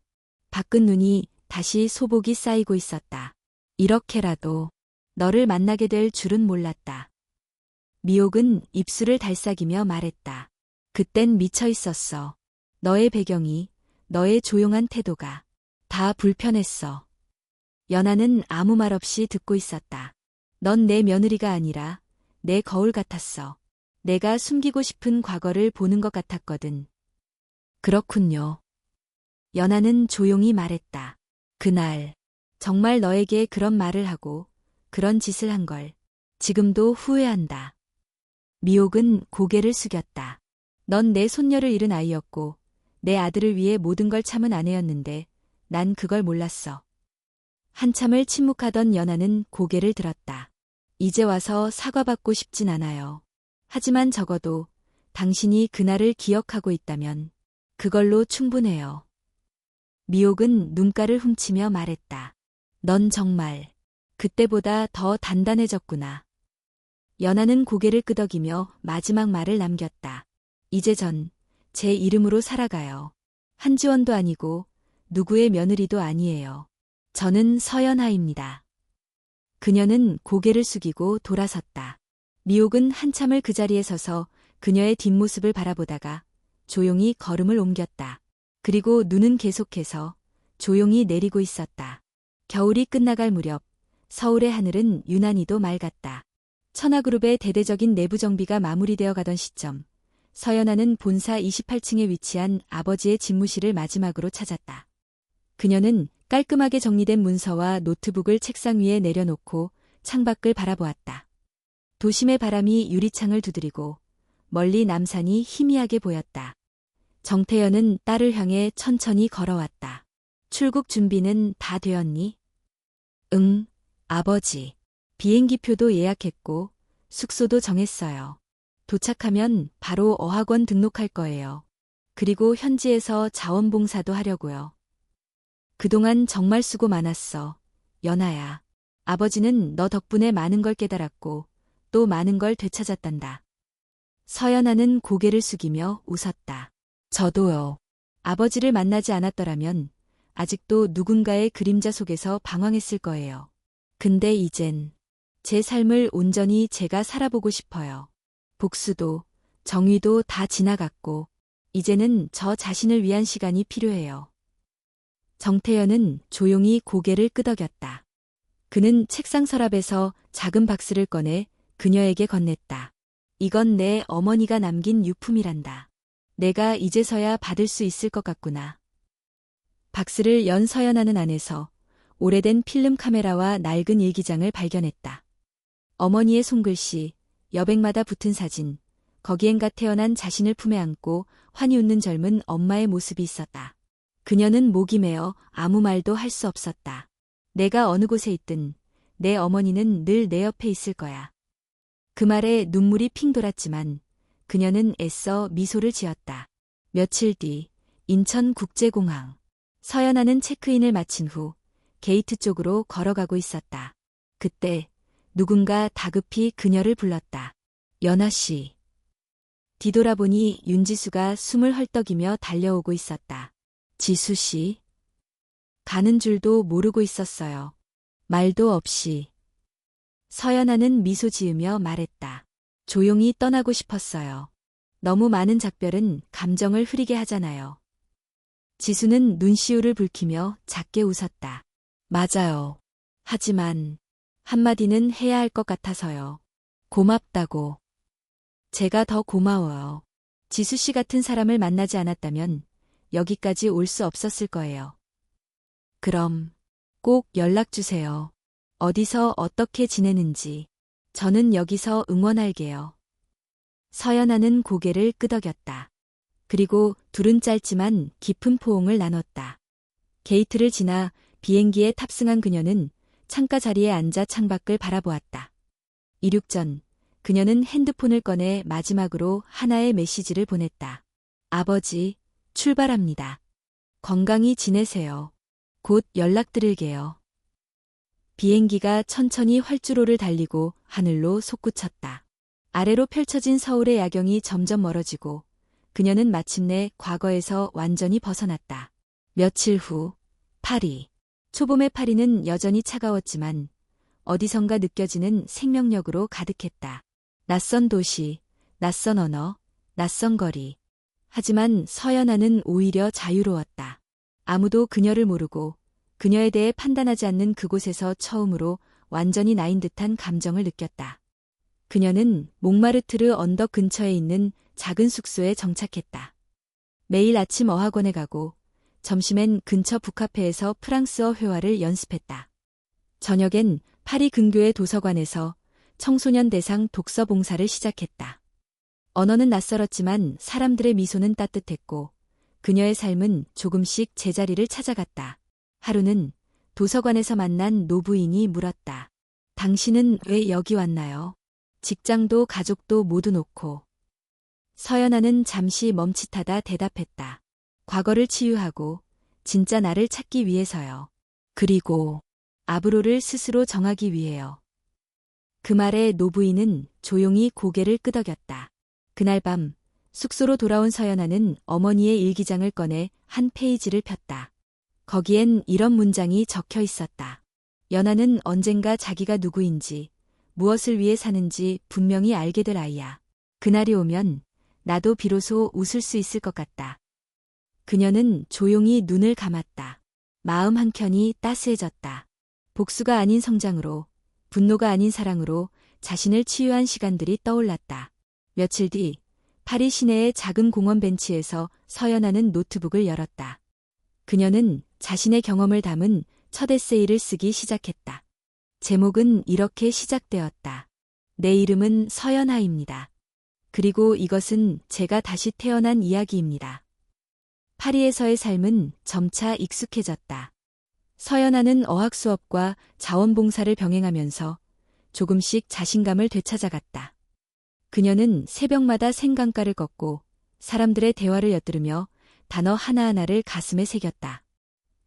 밖은 눈이 다시 소복이 쌓이고 있었다. 이렇게라도 너를 만나게 될 줄은 몰랐다. 미옥은 입술을 달싹이며 말했다. 그땐 미쳐 있었어. 너의 배경이, 너의 조용한 태도가 다 불편했어. 연하는 아무 말 없이 듣고 있었다. 넌 내 며느리가 아니라 내 거울 같았어. 내가 숨기고 싶은 과거를 보는 것 같았거든. 그렇군요. 연하는 조용히 말했다. 그날 정말 너에게 그런 말을 하고 그런 짓을 한 걸 지금도 후회한다. 미옥은 고개를 숙였다. 넌 내 손녀를 잃은 아이였고 내 아들을 위해 모든 걸 참은 아내였는데 난 그걸 몰랐어. 한참을 침묵하던 연하는 고개를 들었다. 이제 와서 사과받고 싶진 않아요. 하지만 적어도 당신이 그날을 기억하고 있다면 그걸로 충분해요. 미옥은 눈가를 훔치며 말했다. 넌 정말 그때보다 더 단단해졌구나. 연하는 고개를 끄덕이며 마지막 말을 남겼다. 이제 전 제 이름으로 살아가요. 한지원도 아니고 누구의 며느리도 아니에요. 저는 서연아입니다. 그녀는 고개를 숙이고 돌아섰다. 미옥은 한참을 그 자리에 서서 그녀의 뒷모습을 바라보다가 조용히 걸음을 옮겼다. 그리고 눈은 계속해서 조용히 내리고 있었다. 겨울이 끝나갈 무렵 서울의 하늘은 유난히도 맑았다. 천하그룹의 대대적인 내부 정비가 마무리되어 가던 시점, 서연아는 본사 28층에 위치한 아버지의 집무실을 마지막으로 찾았다. 그녀는 깔끔하게 정리된 문서와 노트북을 책상 위에 내려놓고 창밖을 바라보았다. 도심의 바람이 유리창을 두드리고 멀리 남산이 희미하게 보였다. 정태현은 딸을 향해 천천히 걸어왔다. 출국 준비는 다 되었니? 응, 아버지. 비행기표도 예약했고 숙소도 정했어요. 도착하면 바로 어학원 등록할 거예요. 그리고 현지에서 자원봉사도 하려고요. 그동안 정말 수고 많았어, 연아야. 아버지는 너 덕분에 많은 걸 깨달았고 또 많은 걸 되찾았단다. 서연아는 고개를 숙이며 웃었다. 저도요. 아버지를 만나지 않았더라면 아직도 누군가의 그림자 속에서 방황했을 거예요. 근데 이젠 제 삶을 온전히 제가 살아보고 싶어요. 복수도 정의도 다 지나갔고 이제는 저 자신을 위한 시간이 필요해요. 정태현은 조용히 고개를 끄덕였다. 그는 책상 서랍에서 작은 박스를 꺼내 그녀에게 건넸다. 이건 내 어머니가 남긴 유품이란다. 내가 이제서야 받을 수 있을 것 같구나. 박스를 연 서연아는 안에서 오래된 필름 카메라와 낡은 일기장을 발견했다. 어머니의 손글씨, 여백마다 붙은 사진, 거기엔가 태어난 자신을 품에 안고 환히 웃는 젊은 엄마의 모습이 있었다. 그녀는 목이 메어 아무 말도 할 수 없었다. 내가 어느 곳에 있든 내 어머니는 늘 내 옆에 있을 거야. 그 말에 눈물이 핑 돌았지만 그녀는 애써 미소를 지었다. 며칠 뒤 인천국제공항. 서연아는 체크인을 마친 후 게이트 쪽으로 걸어가고 있었다. 그때 누군가 다급히 그녀를 불렀다. 연아 씨. 뒤돌아보니 윤지수가 숨을 헐떡이며 달려오고 있었다. 지수 씨. 가는 줄도 모르고 있었어요. 말도 없이. 서연아는 미소 지으며 말했다. 조용히 떠나고 싶었어요. 너무 많은 작별은 감정을 흐리게 하잖아요. 지수는 눈시울을 붉히며 작게 웃었다. 맞아요. 하지만 한마디는 해야 할 것 같아서요. 고맙다고. 제가 더 고마워요. 지수 씨 같은 사람을 만나지 않았다면 여기까지 올 수 없었을 거예요. 그럼 꼭 연락 주세요. 어디서 어떻게 지내는지. 저는 여기서 응원할게요. 서연아는 고개를 끄덕였다. 그리고 둘은 짧지만 깊은 포옹을 나눴다. 게이트를 지나 비행기에 탑승한 그녀는 창가 자리에 앉아 창밖을 바라보았다. 이륙 전 그녀는 핸드폰을 꺼내 마지막으로 하나의 메시지를 보냈다. 아버지, 출발합니다. 건강히 지내세요. 곧 연락드릴게요. 비행기가 천천히 활주로를 달리고 하늘로 솟구쳤다. 아래로 펼쳐진 서울의 야경이 점점 멀어지고 그녀는 마침내 과거에서 완전히 벗어났다. 며칠 후 파리. 초봄의 파리는 여전히 차가웠지만 어디선가 느껴지는 생명력으로 가득했다. 낯선 도시, 낯선 언어, 낯선 거리. 하지만 서연아는 오히려 자유로웠다. 아무도 그녀를 모르고 그녀에 대해 판단하지 않는 그곳에서 처음으로 완전히 나인 듯한 감정을 느꼈다. 그녀는 몽마르트르 언덕 근처에 있는 작은 숙소에 정착했다. 매일 아침 어학원에 가고 점심엔 근처 북카페에서 프랑스어 회화를 연습했다. 저녁엔 파리 근교의 도서관에서 청소년 대상 독서 봉사를 시작했다. 언어는 낯설었지만 사람들의 미소는 따뜻했고 그녀의 삶은 조금씩 제자리를 찾아갔다. 하루는 도서관에서 만난 노부인이 물었다. 당신은 왜 여기 왔나요? 직장도 가족도 모두 놓고. 서연아는 잠시 멈칫하다 대답했다. 과거를 치유하고 진짜 나를 찾기 위해서요. 그리고 앞으로를 스스로 정하기 위해요. 그 말에 노부인은 조용히 고개를 끄덕였다. 그날 밤 숙소로 돌아온 서연아는 어머니의 일기장을 꺼내 한 페이지를 폈다. 거기엔 이런 문장이 적혀 있었다. 연아는 언젠가 자기가 누구인지, 무엇을 위해 사는지 분명히 알게 될 아이야. 그날이 오면 나도 비로소 웃을 수 있을 것 같다. 그녀는 조용히 눈을 감았다. 마음 한켠이 따스해졌다. 복수가 아닌 성장으로, 분노가 아닌 사랑으로 자신을 치유한 시간들이 떠올랐다. 며칠 뒤 파리 시내의 작은 공원 벤치에서 서연아는 노트북을 열었다. 그녀는 자신의 경험을 담은 첫 에세이를 쓰기 시작했다. 제목은 이렇게 시작되었다. 내 이름은 서연아입니다. 그리고 이것은 제가 다시 태어난 이야기입니다. 파리에서의 삶은 점차 익숙해졌다. 서연아는 어학 수업과 자원봉사를 병행하면서 조금씩 자신감을 되찾아갔다. 그녀는 새벽마다 생강가를 걷고 사람들의 대화를 엿들으며 단어 하나하나를 가슴에 새겼다.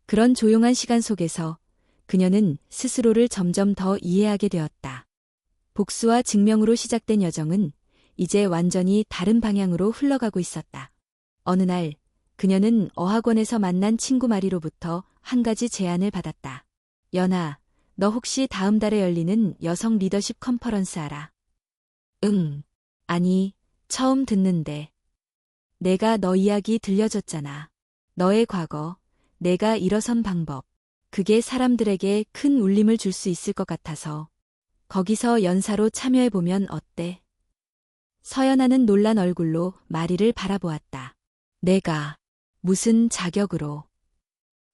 그런 조용한 시간 속에서 그녀는 스스로를 점점 더 이해하게 되었다. 복수와 증명으로 시작된 여정은 이제 완전히 다른 방향으로 흘러가고 있었다. 어느 날 그녀는 어학원에서 만난 친구 마리로부터 한 가지 제안을 받았다. 연아, 너 혹시 다음 달에 열리는 여성 리더십 컨퍼런스 알아? 응. 아니, 처음 듣는데. 내가 너 이야기 들려줬잖아. 너의 과거, 내가 일어선 방법. 그게 사람들에게 큰 울림을 줄 수 있을 것 같아서 거기서 연사로 참여해보면 어때? 서연아는 놀란 얼굴로 마리를 바라보았다. 내가 무슨 자격으로?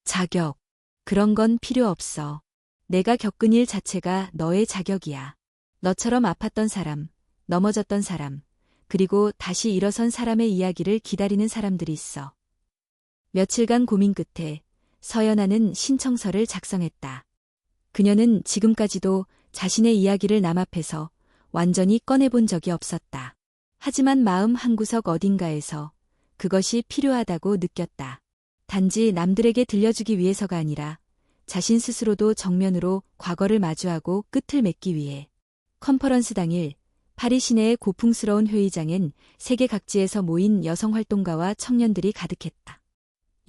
자격. 그런 건 필요 없어. 내가 겪은 일 자체가 너의 자격이야. 너처럼 아팠던 사람, 넘어졌던 사람, 그리고 다시 일어선 사람의 이야기를 기다리는 사람들이 있어. 며칠간 고민 끝에 서연아는 신청서를 작성했다. 그녀는 지금까지도 자신의 이야기를 남 앞에서 완전히 꺼내본 적이 없었다. 하지만 마음 한구석 어딘가에서 그것이 필요하다고 느꼈다. 단지 남들에게 들려주기 위해서가 아니라 자신 스스로도 정면으로 과거를 마주하고 끝을 맺기 위해. 컨퍼런스 당일 파리 시내의 고풍스러운 회의장엔 세계 각지에서 모인 여성활동가와 청년들이 가득했다.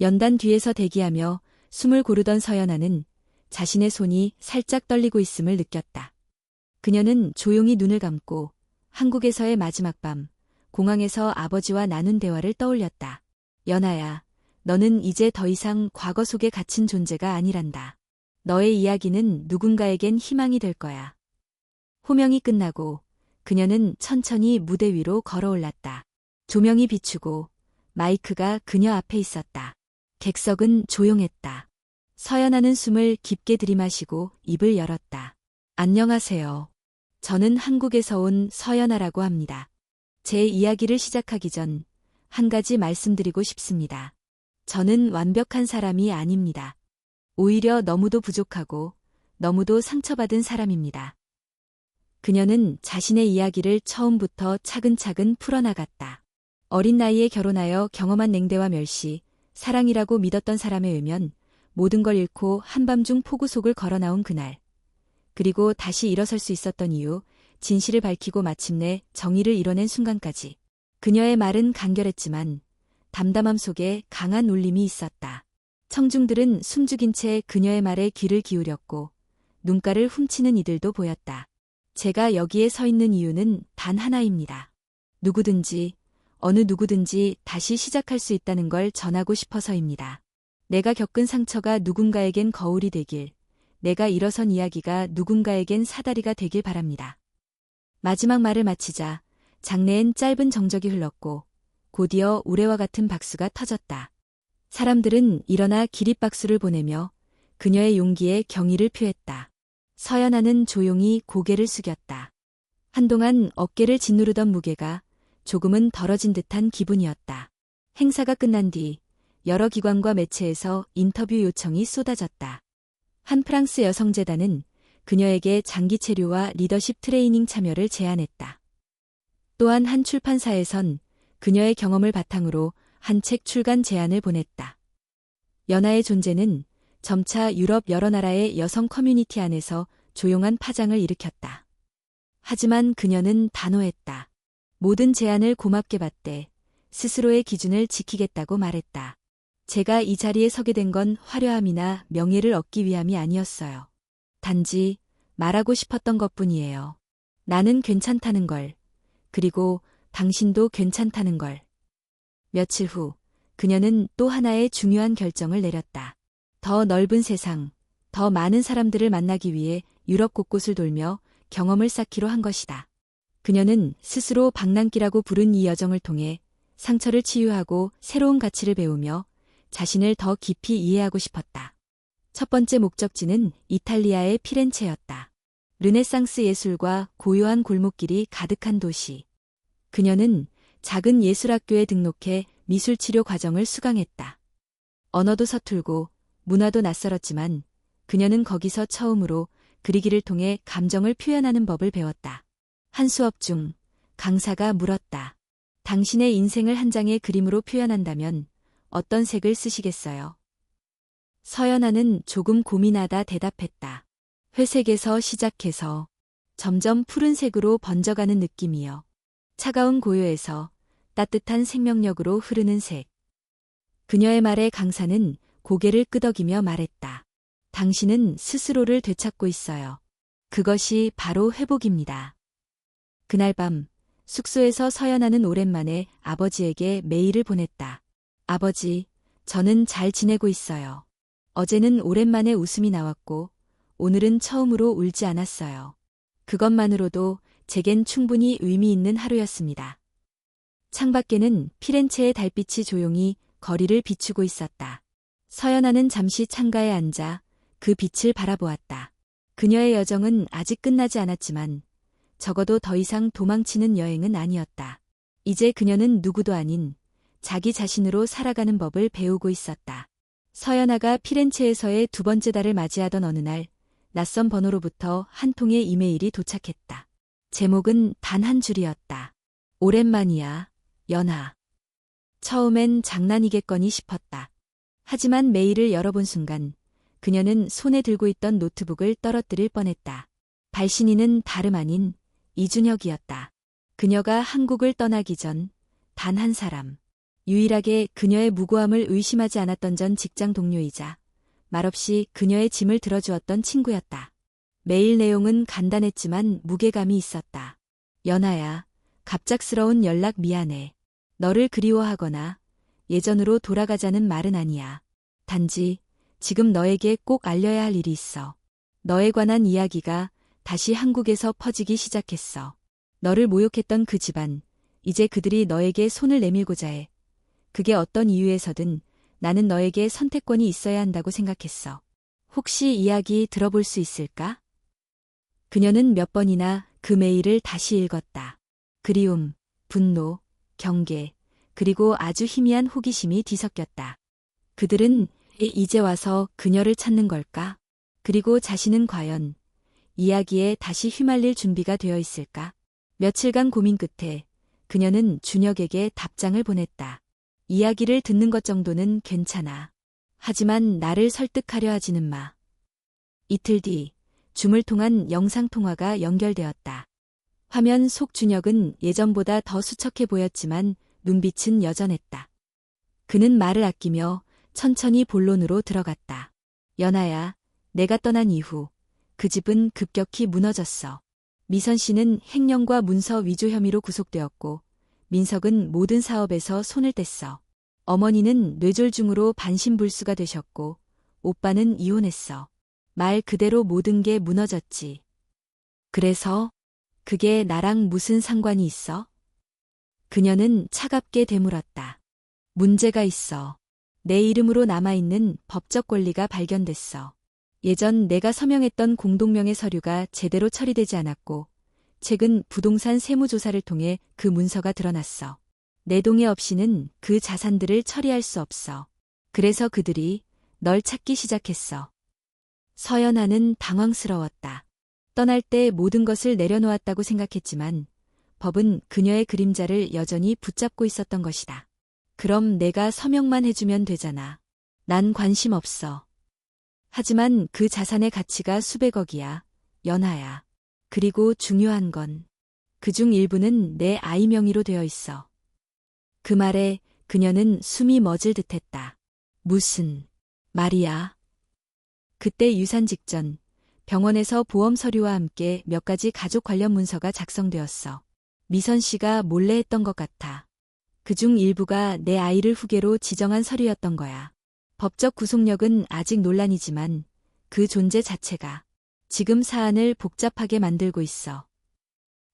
연단 뒤에서 대기하며 숨을 고르던 서연아는 자신의 손이 살짝 떨리고 있음을 느꼈다. 그녀는 조용히 눈을 감고 한국에서의 마지막 밤, 공항에서 아버지와 나눈 대화를 떠올렸다. 연아야, 너는 이제 더 이상 과거 속에 갇힌 존재가 아니란다. 너의 이야기는 누군가에겐 희망이 될 거야. 호명이 끝나고 그녀는 천천히 무대 위로 걸어올랐다. 조명이 비추고 마이크가 그녀 앞에 있었다. 객석은 조용했다. 서연아는 숨을 깊게 들이마시고 입을 열었다. 안녕하세요. 저는 한국에서 온 서연아라고 합니다. 제 이야기를 시작하기 전 한 가지 말씀드리고 싶습니다. 저는 완벽한 사람이 아닙니다. 오히려 너무도 부족하고 너무도 상처받은 사람입니다. 그녀는 자신의 이야기를 처음부터 차근차근 풀어나갔다. 어린 나이에 결혼하여 경험한 냉대와 멸시, 사랑이라고 믿었던 사람에 의면 모든 걸 잃고 한밤중 폭우 속을 걸어 나온 그날. 그리고 다시 일어설 수 있었던 이유, 진실을 밝히고 마침내 정의를 이뤄낸 순간까지. 그녀의 말은 간결했지만 담담함 속에 강한 울림이 있었다. 청중들은 숨죽인 채 그녀의 말에 귀를 기울였고 눈가를 훔치는 이들도 보였다. 제가 여기에 서 있는 이유는 단 하나입니다. 누구든지, 어느 누구든지 다시 시작할 수 있다는 걸 전하고 싶어서입니다. 내가 겪은 상처가 누군가에겐 거울이 되길, 내가 일어선 이야기가 누군가에겐 사다리가 되길 바랍니다. 마지막 말을 마치자 장내엔 짧은 정적이 흘렀고 곧이어 우레와 같은 박수가 터졌다. 사람들은 일어나 기립박수를 보내며 그녀의 용기에 경의를 표했다. 서연아는 조용히 고개를 숙였다. 한동안 어깨를 짓누르던 무게가 조금은 덜어진 듯한 기분이었다. 행사가 끝난 뒤 여러 기관과 매체에서 인터뷰 요청이 쏟아졌다. 한 프랑스 여성재단은 그녀에게 장기 체류와 리더십 트레이닝 참여를 제안했다. 또한 한 출판사에선 그녀의 경험을 바탕으로 한 책 출간 제안을 보냈다. 연아의 존재는 점차 유럽 여러 나라의 여성 커뮤니티 안에서 조용한 파장을 일으켰다. 하지만 그녀는 단호했다. 모든 제안을 고맙게 받되 스스로의 기준을 지키겠다고 말했다. 제가 이 자리에 서게 된 건 화려함이나 명예를 얻기 위함이 아니었어요. 단지 말하고 싶었던 것뿐이에요. 나는 괜찮다는 걸. 그리고 당신도 괜찮다는 걸. 며칠 후, 그녀는 또 하나의 중요한 결정을 내렸다. 더 넓은 세상, 더 많은 사람들을 만나기 위해 유럽 곳곳을 돌며 경험을 쌓기로 한 것이다. 그녀는 스스로 방랑기라고 부른 이 여정을 통해 상처를 치유하고 새로운 가치를 배우며 자신을 더 깊이 이해하고 싶었다. 첫 번째 목적지는 이탈리아의 피렌체였다. 르네상스 예술과 고요한 골목길이 가득한 도시. 그녀는 작은 예술학교에 등록해 미술치료 과정을 수강했다. 언어도 서툴고 문화도 낯설었지만 그녀는 거기서 처음으로 그리기를 통해 감정을 표현하는 법을 배웠다. 한 수업 중 강사가 물었다. 당신의 인생을 한 장의 그림으로 표현한다면 어떤 색을 쓰시겠어요? 서연아는 조금 고민하다 대답했다. 회색에서 시작해서 점점 푸른색으로 번져가는 느낌이요. 차가운 고요에서 따뜻한 생명력으로 흐르는 색. 그녀의 말에 강사는 고개를 끄덕이며 말했다. 당신은 스스로를 되찾고 있어요. 그것이 바로 회복입니다. 그날 밤 숙소에서 서연아는 오랜만에 아버지에게 메일을 보냈다. 아버지, 저는 잘 지내고 있어요. 어제는 오랜만에 웃음이 나왔고 오늘은 처음으로 울지 않았어요. 그것만으로도 제겐 충분히 의미 있는 하루였습니다. 창밖에는 피렌체의 달빛이 조용히 거리를 비추고 있었다. 서연아는 잠시 창가에 앉아 그 빛을 바라보았다. 그녀의 여정은 아직 끝나지 않았지만 적어도 더 이상 도망치는 여행은 아니었다. 이제 그녀는 누구도 아닌 자기 자신으로 살아가는 법을 배우고 있었다. 서연아가 피렌체에서의 두 번째 달을 맞이하던 어느 날 낯선 번호로부터 한 통의 이메일이 도착했다. 제목은 단 한 줄이었다. 오랜만이야, 연아. 처음엔 장난이겠거니 싶었다. 하지만 메일을 열어본 순간 그녀는 손에 들고 있던 노트북을 떨어뜨릴 뻔했다. 발신인은 다름 아닌 이준혁이었다. 그녀가 한국을 떠나기 전 단 한 사람. 유일하게 그녀의 무고함을 의심하지 않았던 전 직장 동료이자 말없이 그녀의 짐을 들어주었던 친구였다. 메일 내용은 간단했지만 무게감이 있었다. 연아야, 갑작스러운 연락 미안해. 너를 그리워하거나 예전으로 돌아가자는 말은 아니야. 단지 지금 너에게 꼭 알려야 할 일이 있어. 너에 관한 이야기가 다시 한국에서 퍼지기 시작했어. 너를 모욕했던 그 집안, 이제 그들이 너에게 손을 내밀고자 해. 그게 어떤 이유에서든 나는 너에게 선택권이 있어야 한다고 생각했어. 혹시 이야기 들어볼 수 있을까? 그녀는 몇 번이나 그 메일을 다시 읽었다. 그리움, 분노, 경계, 그리고 아주 희미한 호기심이 뒤섞였다. 그들은 이제 와서 그녀를 찾는 걸까? 그리고 자신은 과연 이야기에 다시 휘말릴 준비가 되어 있을까? 며칠간 고민 끝에 그녀는 준혁에게 답장을 보냈다. 이야기를 듣는 것 정도는 괜찮아. 하지만 나를 설득하려 하지는 마. 이틀 뒤 줌을 통한 영상통화가 연결되었다. 화면 속 준혁은 예전보다 더 수척해 보였지만 눈빛은 여전했다. 그는 말을 아끼며 천천히 본론으로 들어갔다. 연아야, 내가 떠난 이후 그 집은 급격히 무너졌어. 미선 씨는 횡령과 문서 위조 혐의로 구속되었고 민석은 모든 사업에서 손을 뗐어. 어머니는 뇌졸중으로 반신불수가 되셨고 오빠는 이혼했어. 말 그대로 모든 게 무너졌지. 그래서 그게 나랑 무슨 상관이 있어? 그녀는 차갑게 되물었다. 문제가 있어. 내 이름으로 남아있는 법적 권리가 발견됐어. 예전 내가 서명했던 공동명의 서류가 제대로 처리되지 않았고 최근 부동산 세무조사를 통해 그 문서가 드러났어. 내 동의 없이는 그 자산들을 처리할 수 없어. 그래서 그들이 널 찾기 시작했어. 서연아는 당황스러웠다. 떠날 때 모든 것을 내려놓았다고 생각했지만 법은 그녀의 그림자를 여전히 붙잡고 있었던 것이다. 그럼 내가 서명만 해주면 되잖아. 난 관심 없어. 하지만 그 자산의 가치가 수백억이야. 연하야. 그리고 중요한 건 그중 일부는 내 아이 명의로 되어 있어. 그 말에 그녀는 숨이 멎을 듯했다. 무슨 말이야? 그때 유산 직전 병원에서 보험 서류와 함께 몇 가지 가족 관련 문서가 작성되었어. 미선 씨가 몰래 했던 것 같아. 그중 일부가 내 아이를 후계로 지정한 서류였던 거야. 법적 구속력은 아직 논란이지만 그 존재 자체가 지금 사안을 복잡하게 만들고 있어.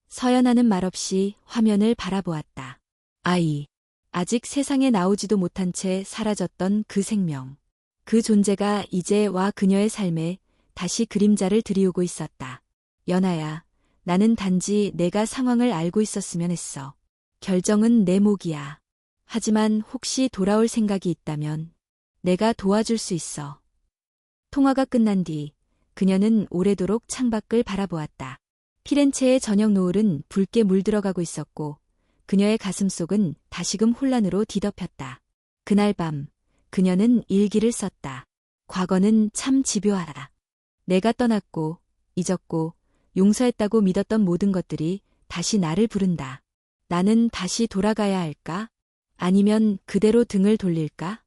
서연아는 말없이 화면을 바라보았다. 아이. 아직 세상에 나오지도 못한 채 사라졌던 그 생명. 그 존재가 이제 와 그녀의 삶에 다시 그림자를 들이우고 있었다. 연아야, 나는 단지 내가 상황을 알고 있었으면 했어. 결정은 내 몫이야. 하지만 혹시 돌아올 생각이 있다면 내가 도와줄 수 있어. 통화가 끝난 뒤 그녀는 오래도록 창밖을 바라보았다. 피렌체의 저녁 노을은 붉게 물들어가고 있었고 그녀의 가슴속은 다시금 혼란으로 뒤덮였다. 그날 밤 그녀는 일기를 썼다. 과거는 참 집요하다. 내가 떠났고 잊었고 용서했다고 믿었던 모든 것들이 다시 나를 부른다. 나는 다시 돌아가야 할까? 아니면 그대로 등을 돌릴까?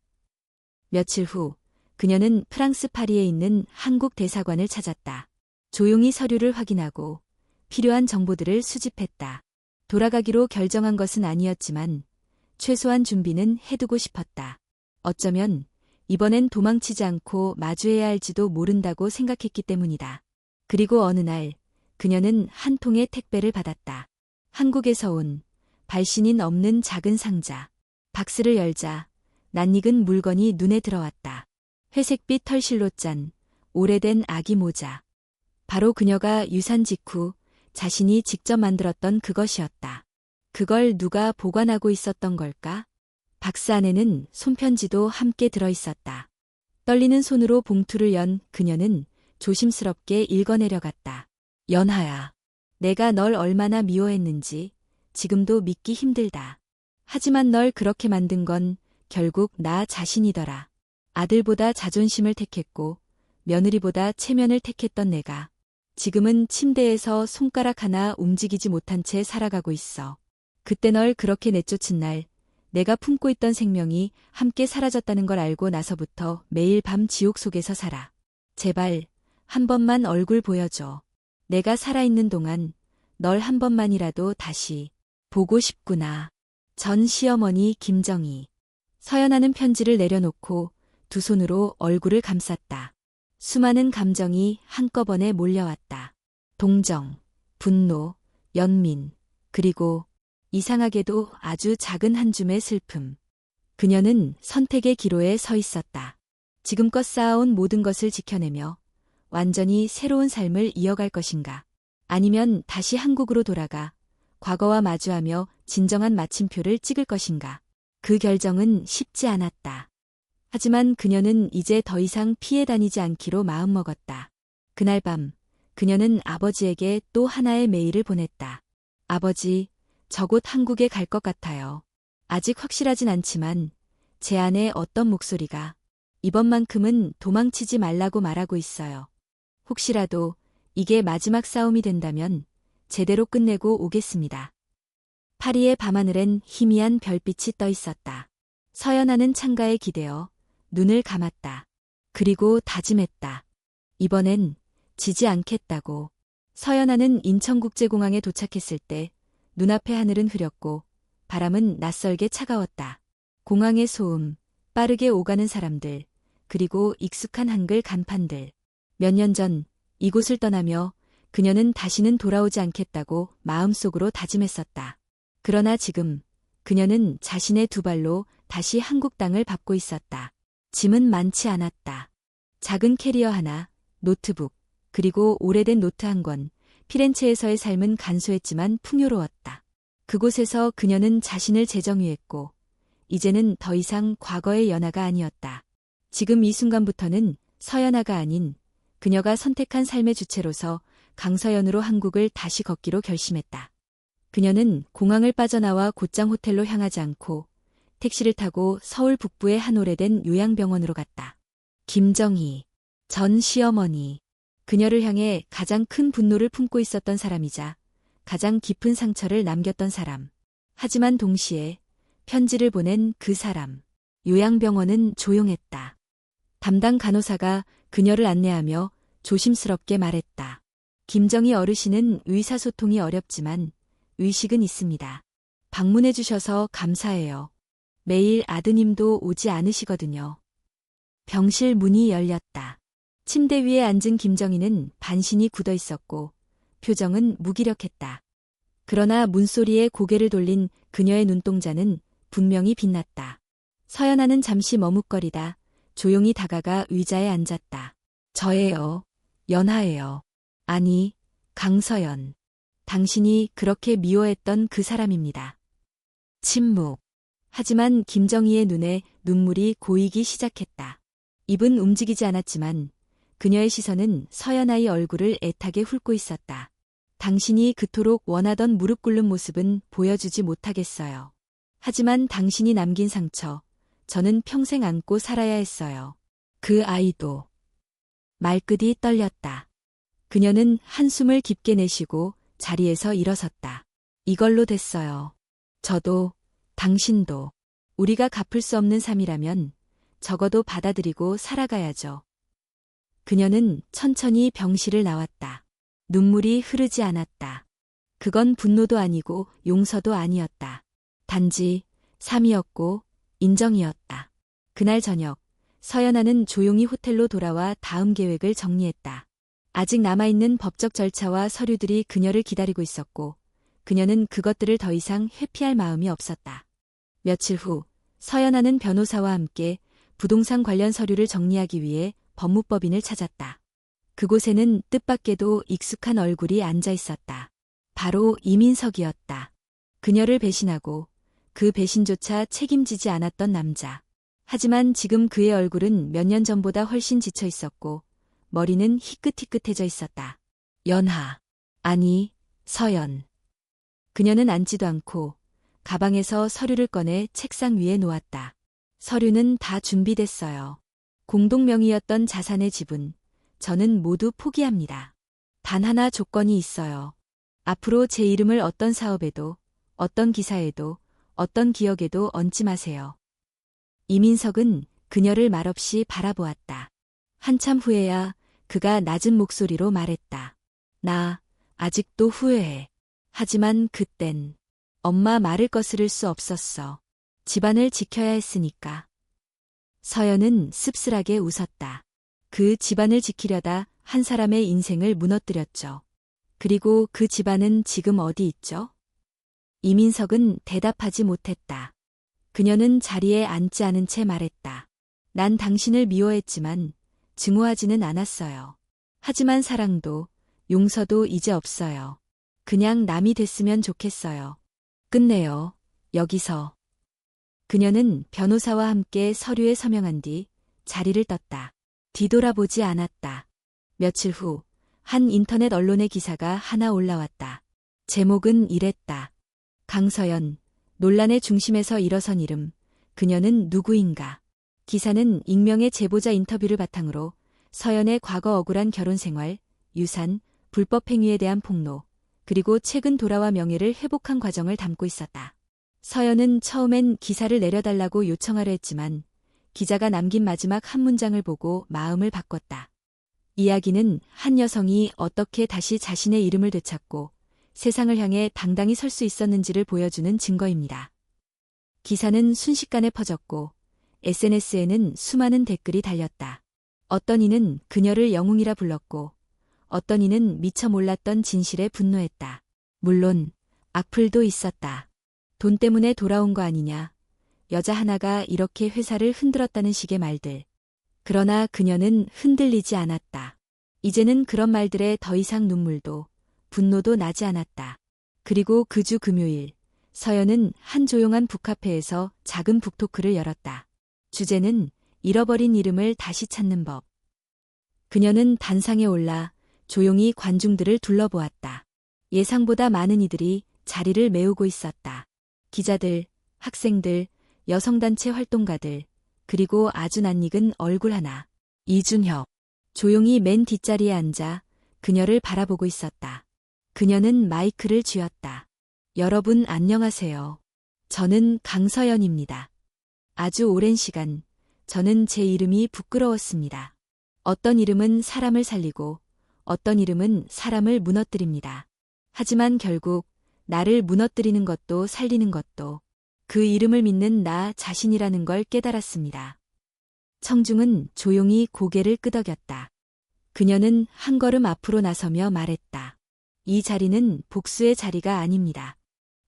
며칠 후 그녀는 프랑스 파리에 있는 한국 대사관을 찾았다. 조용히 서류를 확인하고 필요한 정보들을 수집했다. 돌아가기로 결정한 것은 아니었지만 최소한 준비는 해두고 싶었다. 어쩌면 이번엔 도망치지 않고 마주해야 할지도 모른다고 생각했기 때문이다. 그리고 어느 날 그녀는 한 통의 택배를 받았다. 한국에서 온 발신인 없는 작은 상자. 박스를 열자 낯익은 물건이 눈에 들어왔다. 회색빛 털실로 짠 오래된 아기 모자. 바로 그녀가 유산 직후 자신이 직접 만들었던 그것이었다. 그걸 누가 보관하고 있었던 걸까? 박스 안에는 손편지도 함께 들어있었다. 떨리는 손으로 봉투를 연 그녀는 조심스럽게 읽어내려갔다. 연하야, 내가 널 얼마나 미워했는지 지금도 믿기 힘들다. 하지만 널 그렇게 만든 건 결국 나 자신이더라. 아들보다 자존심을 택했고 며느리보다 체면을 택했던 내가 지금은 침대에서 손가락 하나 움직이지 못한 채 살아가고 있어. 그때 널 그렇게 내쫓은 날 내가 품고 있던 생명이 함께 사라졌다는 걸 알고 나서부터 매일 밤 지옥 속에서 살아. 제발 한 번만 얼굴 보여줘. 내가 살아있는 동안 널 한 번만이라도 다시 보고 싶구나. 전 시어머니 김정희. 서연아는 편지를 내려놓고 두 손으로 얼굴을 감쌌다. 수많은 감정이 한꺼번에 몰려왔다. 동정, 분노, 연민, 그리고 이상하게도 아주 작은 한 줌의 슬픔. 그녀는 선택의 기로에 서 있었다. 지금껏 쌓아온 모든 것을 지켜내며 완전히 새로운 삶을 이어갈 것인가? 아니면 다시 한국으로 돌아가 과거와 마주하며 진정한 마침표를 찍을 것인가? 그 결정은 쉽지 않았다. 하지만 그녀는 이제 더 이상 피해 다니지 않기로 마음먹었다. 그날 밤 그녀는 아버지에게 또 하나의 메일을 보냈다. 아버지, 저 곧 한국에 갈 것 같아요. 아직 확실하진 않지만 제 안에 어떤 목소리가 이번만큼은 도망치지 말라고 말하고 있어요. 혹시라도 이게 마지막 싸움이 된다면 제대로 끝내고 오겠습니다. 파리의 밤하늘엔 희미한 별빛이 떠 있었다. 서연아는 창가에 기대어 눈을 감았다. 그리고 다짐했다. 이번엔 지지 않겠다고. 서연아는 인천국제공항에 도착했을 때 눈앞의 하늘은 흐렸고 바람은 낯설게 차가웠다. 공항의 소음, 빠르게 오가는 사람들, 그리고 익숙한 한글 간판들. 몇 년 전 이곳을 떠나며 그녀는 다시는 돌아오지 않겠다고 마음속으로 다짐했었다. 그러나 지금 그녀는 자신의 두 발로 다시 한국 땅을 밟고 있었다. 짐은 많지 않았다. 작은 캐리어 하나, 노트북, 그리고 오래된 노트 한 권. 피렌체에서의 삶은 간소했지만 풍요로웠다. 그곳에서 그녀는 자신을 재정의했고 이제는 더 이상 과거의 연아가 아니었다. 지금 이 순간부터는 서연아가 아닌 그녀가 선택한 삶의 주체로서 강서연으로 한국을 다시 걷기로 결심했다. 그녀는 공항을 빠져나와 곧장 호텔로 향하지 않고 택시를 타고 서울 북부의 한 오래된 요양병원으로 갔다. 김정희, 전 시어머니. 그녀를 향해 가장 큰 분노를 품고 있었던 사람이자 가장 깊은 상처를 남겼던 사람. 하지만 동시에 편지를 보낸 그 사람. 요양병원은 조용했다. 담당 간호사가 그녀를 안내하며 조심스럽게 말했다. 김정희 어르신은 의사소통이 어렵지만 의식은 있습니다. 방문해 주셔서 감사해요. 매일 아드님도 오지 않으시거든요. 병실 문이 열렸다. 침대 위에 앉은 김정희는 반신이 굳어 있었고 표정은 무기력했다. 그러나 문소리에 고개를 돌린 그녀의 눈동자는 분명히 빛났다. 서연아는 잠시 머뭇거리다 조용히 다가가 의자에 앉았다. 저예요. 연하예요. 아니, 강서연. 당신이 그렇게 미워했던 그 사람입니다. 침묵. 하지만 김정희의 눈에 눈물이 고이기 시작했다. 입은 움직이지 않았지만 그녀의 시선은 서연아의 얼굴을 애타게 훑고 있었다. 당신이 그토록 원하던 무릎 꿇는 모습은 보여주지 못하겠어요. 하지만 당신이 남긴 상처, 저는 평생 안고 살아야 했어요. 그 아이도. 말끝이 떨렸다. 그녀는 한숨을 깊게 내쉬고 자리에서 일어섰다. 이걸로 됐어요. 저도, 당신도. 우리가 갚을 수 없는 삶이라면 적어도 받아들이고 살아가야죠. 그녀는 천천히 병실을 나왔다. 눈물이 흐르지 않았다. 그건 분노도 아니고 용서도 아니었다. 단지 삶이었고 인정이었다. 그날 저녁, 서연아는 조용히 호텔로 돌아와 다음 계획을 정리했다. 아직 남아있는 법적 절차와 서류들이 그녀를 기다리고 있었고 그녀는 그것들을 더 이상 회피할 마음이 없었다. 며칠 후 서연아는 변호사와 함께 부동산 관련 서류를 정리하기 위해 법무법인을 찾았다. 그곳에는 뜻밖에도 익숙한 얼굴이 앉아 있었다. 바로 이민석이었다. 그녀를 배신하고 그 배신조차 책임지지 않았던 남자. 하지만 지금 그의 얼굴은 몇 년 전보다 훨씬 지쳐 있었고 머리는 희끗희끗해져 있었다. 연하. 아니, 서연. 그녀는 앉지도 않고 가방에서 서류를 꺼내 책상 위에 놓았다. 서류는 다 준비됐어요. 공동명의였던 자산의 지분, 저는 모두 포기합니다. 단 하나 조건이 있어요. 앞으로 제 이름을 어떤 사업에도, 어떤 기사에도, 어떤 기억에도 얹지 마세요. 이민석은 그녀를 말없이 바라보았다. 한참 후에야 그가 낮은 목소리로 말했다. 나 아직도 후회해. 하지만 그땐 엄마 말을 거스를 수 없었어. 집안을 지켜야 했으니까. 서연은 씁쓸하게 웃었다. 그 집안을 지키려다 한 사람의 인생을 무너뜨렸죠. 그리고 그 집안은 지금 어디 있죠? 이민석은 대답하지 못했다. 그녀는 자리에 앉지 않은 채 말했다. 난 당신을 미워했지만 증오하지는 않았어요. 하지만 사랑도 용서도 이제 없어요. 그냥 남이 됐으면 좋겠어요. 끝내요. 여기서. 그녀는 변호사와 함께 서류에 서명한 뒤 자리를 떴다. 뒤돌아보지 않았다. 며칠 후 한 인터넷 언론의 기사가 하나 올라왔다. 제목은 이랬다. 강서연, 논란의 중심에서 일어선 이름, 그녀는 누구인가? 기사는 익명의 제보자 인터뷰를 바탕으로 서연의 과거 억울한 결혼 생활, 유산, 불법 행위에 대한 폭로, 그리고 최근 돌아와 명예를 회복한 과정을 담고 있었다. 서연은 처음엔 기사를 내려달라고 요청하려 했지만 기자가 남긴 마지막 한 문장을 보고 마음을 바꿨다. 이야기는 한 여성이 어떻게 다시 자신의 이름을 되찾고 세상을 향해 당당히 설 수 있었는지를 보여주는 증거입니다. 기사는 순식간에 퍼졌고 SNS에는 수많은 댓글이 달렸다. 어떤 이는 그녀를 영웅이라 불렀고 어떤 이는 미처 몰랐던 진실에 분노했다. 물론 악플도 있었다. 돈 때문에 돌아온 거 아니냐. 여자 하나가 이렇게 회사를 흔들었다는 식의 말들. 그러나 그녀는 흔들리지 않았다. 이제는 그런 말들에 더 이상 눈물도 분노도 나지 않았다. 그리고 그 주 금요일, 서연은 한 조용한 북카페에서 작은 북토크를 열었다. 주제는 잃어버린 이름을 다시 찾는 법. 그녀는 단상에 올라 조용히 관중들을 둘러보았다. 예상보다 많은 이들이 자리를 메우고 있었다. 기자들, 학생들, 여성단체 활동가들, 그리고 아주 낯익은 얼굴 하나. 이준혁. 조용히 맨 뒷자리에 앉아 그녀를 바라보고 있었다. 그녀는 마이크를 쥐었다. 여러분 안녕하세요. 저는 강서연입니다. 아주 오랜 시간 저는 제 이름이 부끄러웠습니다. 어떤 이름은 사람을 살리고 어떤 이름은 사람을 무너뜨립니다. 하지만 결국 나를 무너뜨리는 것도 살리는 것도 그 이름을 믿는 나 자신이라는 걸 깨달았습니다. 청중은 조용히 고개를 끄덕였다. 그녀는 한 걸음 앞으로 나서며 말했다. 이 자리는 복수의 자리가 아닙니다.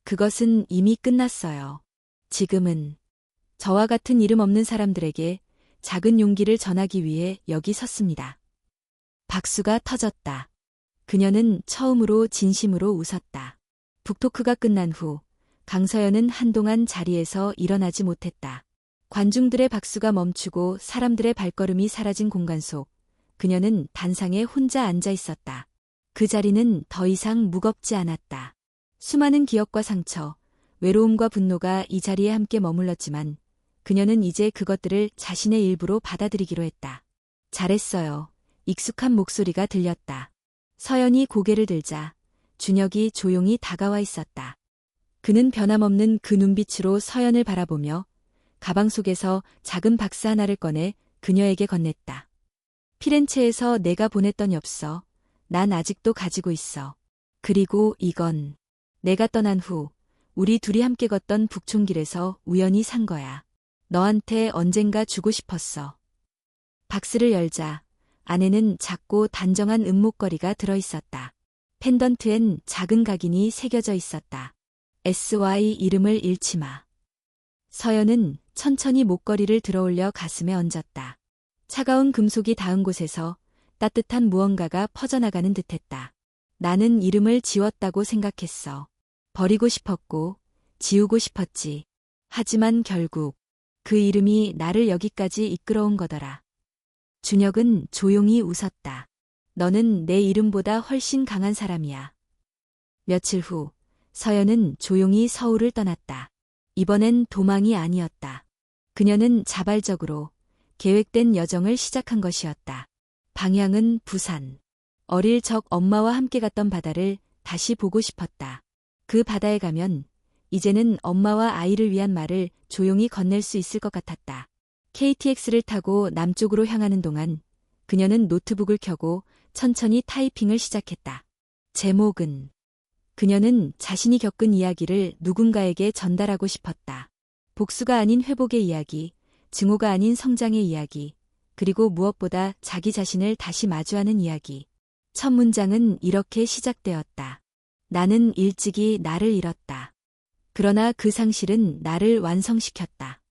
그것은 이미 끝났어요. 지금은 저와 같은 이름 없는 사람들에게 작은 용기를 전하기 위해 여기 섰습니다. 박수가 터졌다. 그녀는 처음으로 진심으로 웃었다. 북토크가 끝난 후 강서연은 한동안 자리에서 일어나지 못했다. 관중들의 박수가 멈추고 사람들의 발걸음이 사라진 공간 속 그녀는 단상에 혼자 앉아 있었다. 그 자리는 더 이상 무겁지 않았다. 수많은 기억과 상처, 외로움과 분노가 이 자리에 함께 머물렀지만 그녀는 이제 그것들을 자신의 일부로 받아들이기로 했다. 잘했어요. 익숙한 목소리가 들렸다. 서연이 고개를 들자 준혁이 조용히 다가와 있었다. 그는 변함없는 그 눈빛으로 서연을 바라보며 가방 속에서 작은 박스 하나를 꺼내 그녀에게 건넸다. 피렌체에서 내가 보냈던 엽서, 난 아직도 가지고 있어. 그리고 이건 내가 떠난 후 우리 둘이 함께 걷던 북촌길에서 우연히 산 거야. 너한테 언젠가 주고 싶었어. 박스를 열자 안에는 작고 단정한 은목걸이가 들어있었다. 펜던트엔 작은 각인이 새겨져 있었다. SY 이름을 잃지 마. 서연은 천천히 목걸이를 들어올려 가슴에 얹었다. 차가운 금속이 닿은 곳에서 따뜻한 무언가가 퍼져나가는 듯했다. 나는 이름을 지웠다고 생각했어. 버리고 싶었고 지우고 싶었지. 하지만 결국 그 이름이 나를 여기까지 이끌어온 거더라. 준혁은 조용히 웃었다. 너는 내 이름보다 훨씬 강한 사람이야. 며칠 후 서연은 조용히 서울을 떠났다. 이번엔 도망이 아니었다. 그녀는 자발적으로 계획된 여정을 시작한 것이었다. 방향은 부산. 어릴 적 엄마와 함께 갔던 바다를 다시 보고 싶었다. 그 바다에 가면 이제는 엄마와 아이를 위한 말을 조용히 건넬 수 있을 것 같았다. KTX를 타고 남쪽으로 향하는 동안 그녀는 노트북을 켜고 천천히 타이핑을 시작했다. 제목은 그녀는 자신이 겪은 이야기를 누군가에게 전달하고 싶었다. 복수가 아닌 회복의 이야기, 증오가 아닌 성장의 이야기, 그리고 무엇보다 자기 자신을 다시 마주하는 이야기. 첫 문장은 이렇게 시작되었다. 나는 일찍이 나를 잃었다. 그러나 그 상실은 나를 완성시켰다.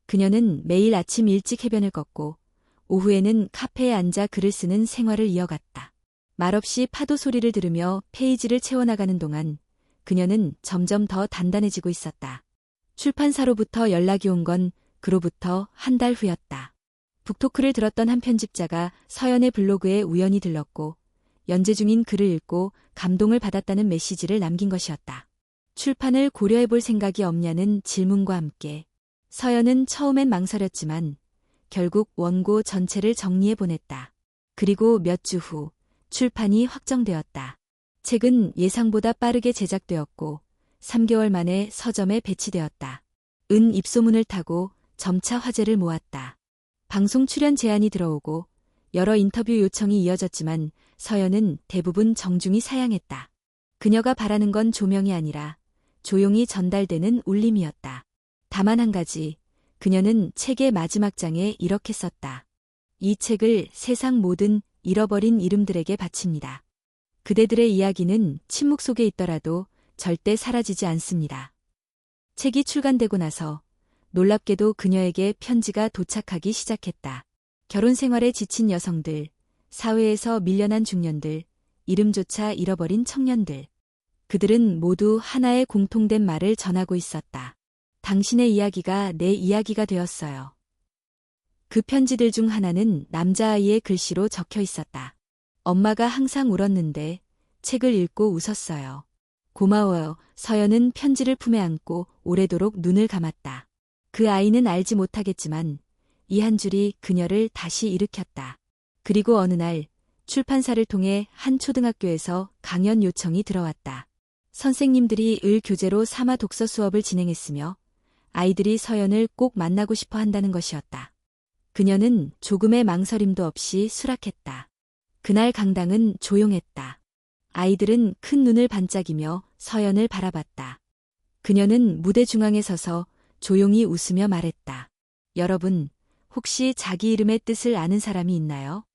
그녀는 매일 아침 일찍 해변을 걷고 오후에는 카페에 앉아 글을 쓰는 생활을 이어갔다. 말없이 파도 소리를 들으며 페이지를 채워나가는 동안 그녀는 점점 더 단단해지고 있었다. 출판사로부터 연락이 온 건 그로부터 한 달 후였다. 북토크를 들었던 한 편집자가 서연의 블로그에 우연히 들렀고 연재 중인 글을 읽고 감동을 받았다는 메시지를 남긴 것이었다. 출판을 고려해볼 생각이 없냐는 질문과 함께 서연은 처음엔 망설였지만 결국 원고 전체를 정리해 보냈다. 그리고 몇 주 후 출판이 확정되었다. 책은 예상보다 빠르게 제작되었고 3개월 만에 서점에 배치되었다. 은 입소문을 타고 점차 화제를 모았다. 방송 출연 제안이 들어오고 여러 인터뷰 요청이 이어졌지만 서연은 대부분 정중히 사양했다. 그녀가 바라는 건 조명이 아니라 조용히 전달되는 울림이었다. 다만 한 가지, 그녀는 책의 마지막 장에 이렇게 썼다. 이 책을 세상 모든 잃어버린 이름들에게 바칩니다. 그대들의 이야기는 침묵 속에 있더라도 절대 사라지지 않습니다. 책이 출간되고 나서 놀랍게도 그녀에게 편지가 도착하기 시작했다. 결혼 생활에 지친 여성들, 사회에서 밀려난 중년들, 이름조차 잃어버린 청년들. 그들은 모두 하나의 공통된 말을 전하고 있었다. 당신의 이야기가 내 이야기가 되었어요. 그 편지들 중 하나는 남자아이의 글씨로 적혀 있었다. 엄마가 항상 울었는데 책을 읽고 웃었어요. 고마워요. 서연은 편지를 품에 안고 오래도록 눈을 감았다. 그 아이는 알지 못하겠지만 이 한 줄이 그녀를 다시 일으켰다. 그리고 어느 날 출판사를 통해 한 초등학교에서 강연 요청이 들어왔다. 선생님들이 을 교재로 삼아 독서 수업을 진행했으며 아이들이 서연을 꼭 만나고 싶어 한다는 것이었다. 그녀는 조금의 망설임도 없이 수락했다. 그날 강당은 조용했다. 아이들은 큰 눈을 반짝이며 서연을 바라봤다. 그녀는 무대 중앙에 서서 조용히 웃으며 말했다. 여러분, 혹시 자기 이름의 뜻을 아는 사람이 있나요?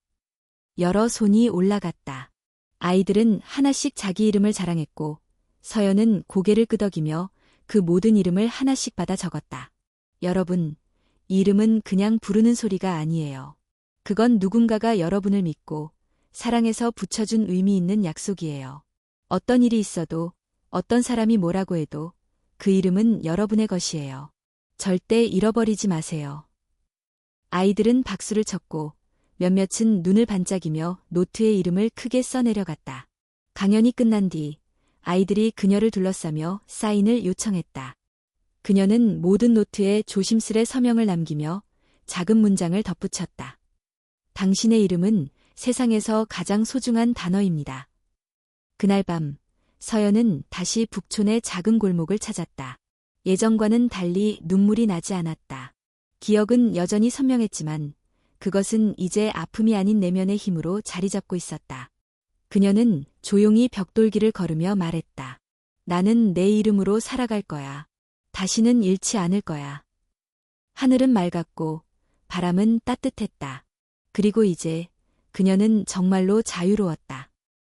여러 손이 올라갔다. 아이들은 하나씩 자기 이름을 자랑했고 서연은 고개를 끄덕이며 그 모든 이름을 하나씩 받아 적었다. 여러분, 이 이름은 그냥 부르는 소리가 아니에요. 그건 누군가가 여러분을 믿고 사랑해서 붙여준 의미 있는 약속이에요. 어떤 일이 있어도 어떤 사람이 뭐라고 해도 그 이름은 여러분의 것이에요. 절대 잃어버리지 마세요. 아이들은 박수를 쳤고 몇몇은 눈을 반짝이며 노트에 이름을 크게 써내려갔다. 강연이 끝난 뒤 아이들이 그녀를 둘러싸며 사인을 요청했다. 그녀는 모든 노트에 조심스레 서명을 남기며 작은 문장을 덧붙였다. 당신의 이름은 세상에서 가장 소중한 단어입니다. 그날 밤 서연은 다시 북촌의 작은 골목을 찾았다. 예전과는 달리 눈물이 나지 않았다. 기억은 여전히 선명했지만 그것은 이제 아픔이 아닌 내면의 힘으로 자리 잡고 있었다. 그녀는 조용히 벽돌길을 걸으며 말했다. 나는 내 이름으로 살아갈 거야. 다시는 잃지 않을 거야. 하늘은 맑았고 바람은 따뜻했다. 그리고 이제 그녀는 정말로 자유로웠다.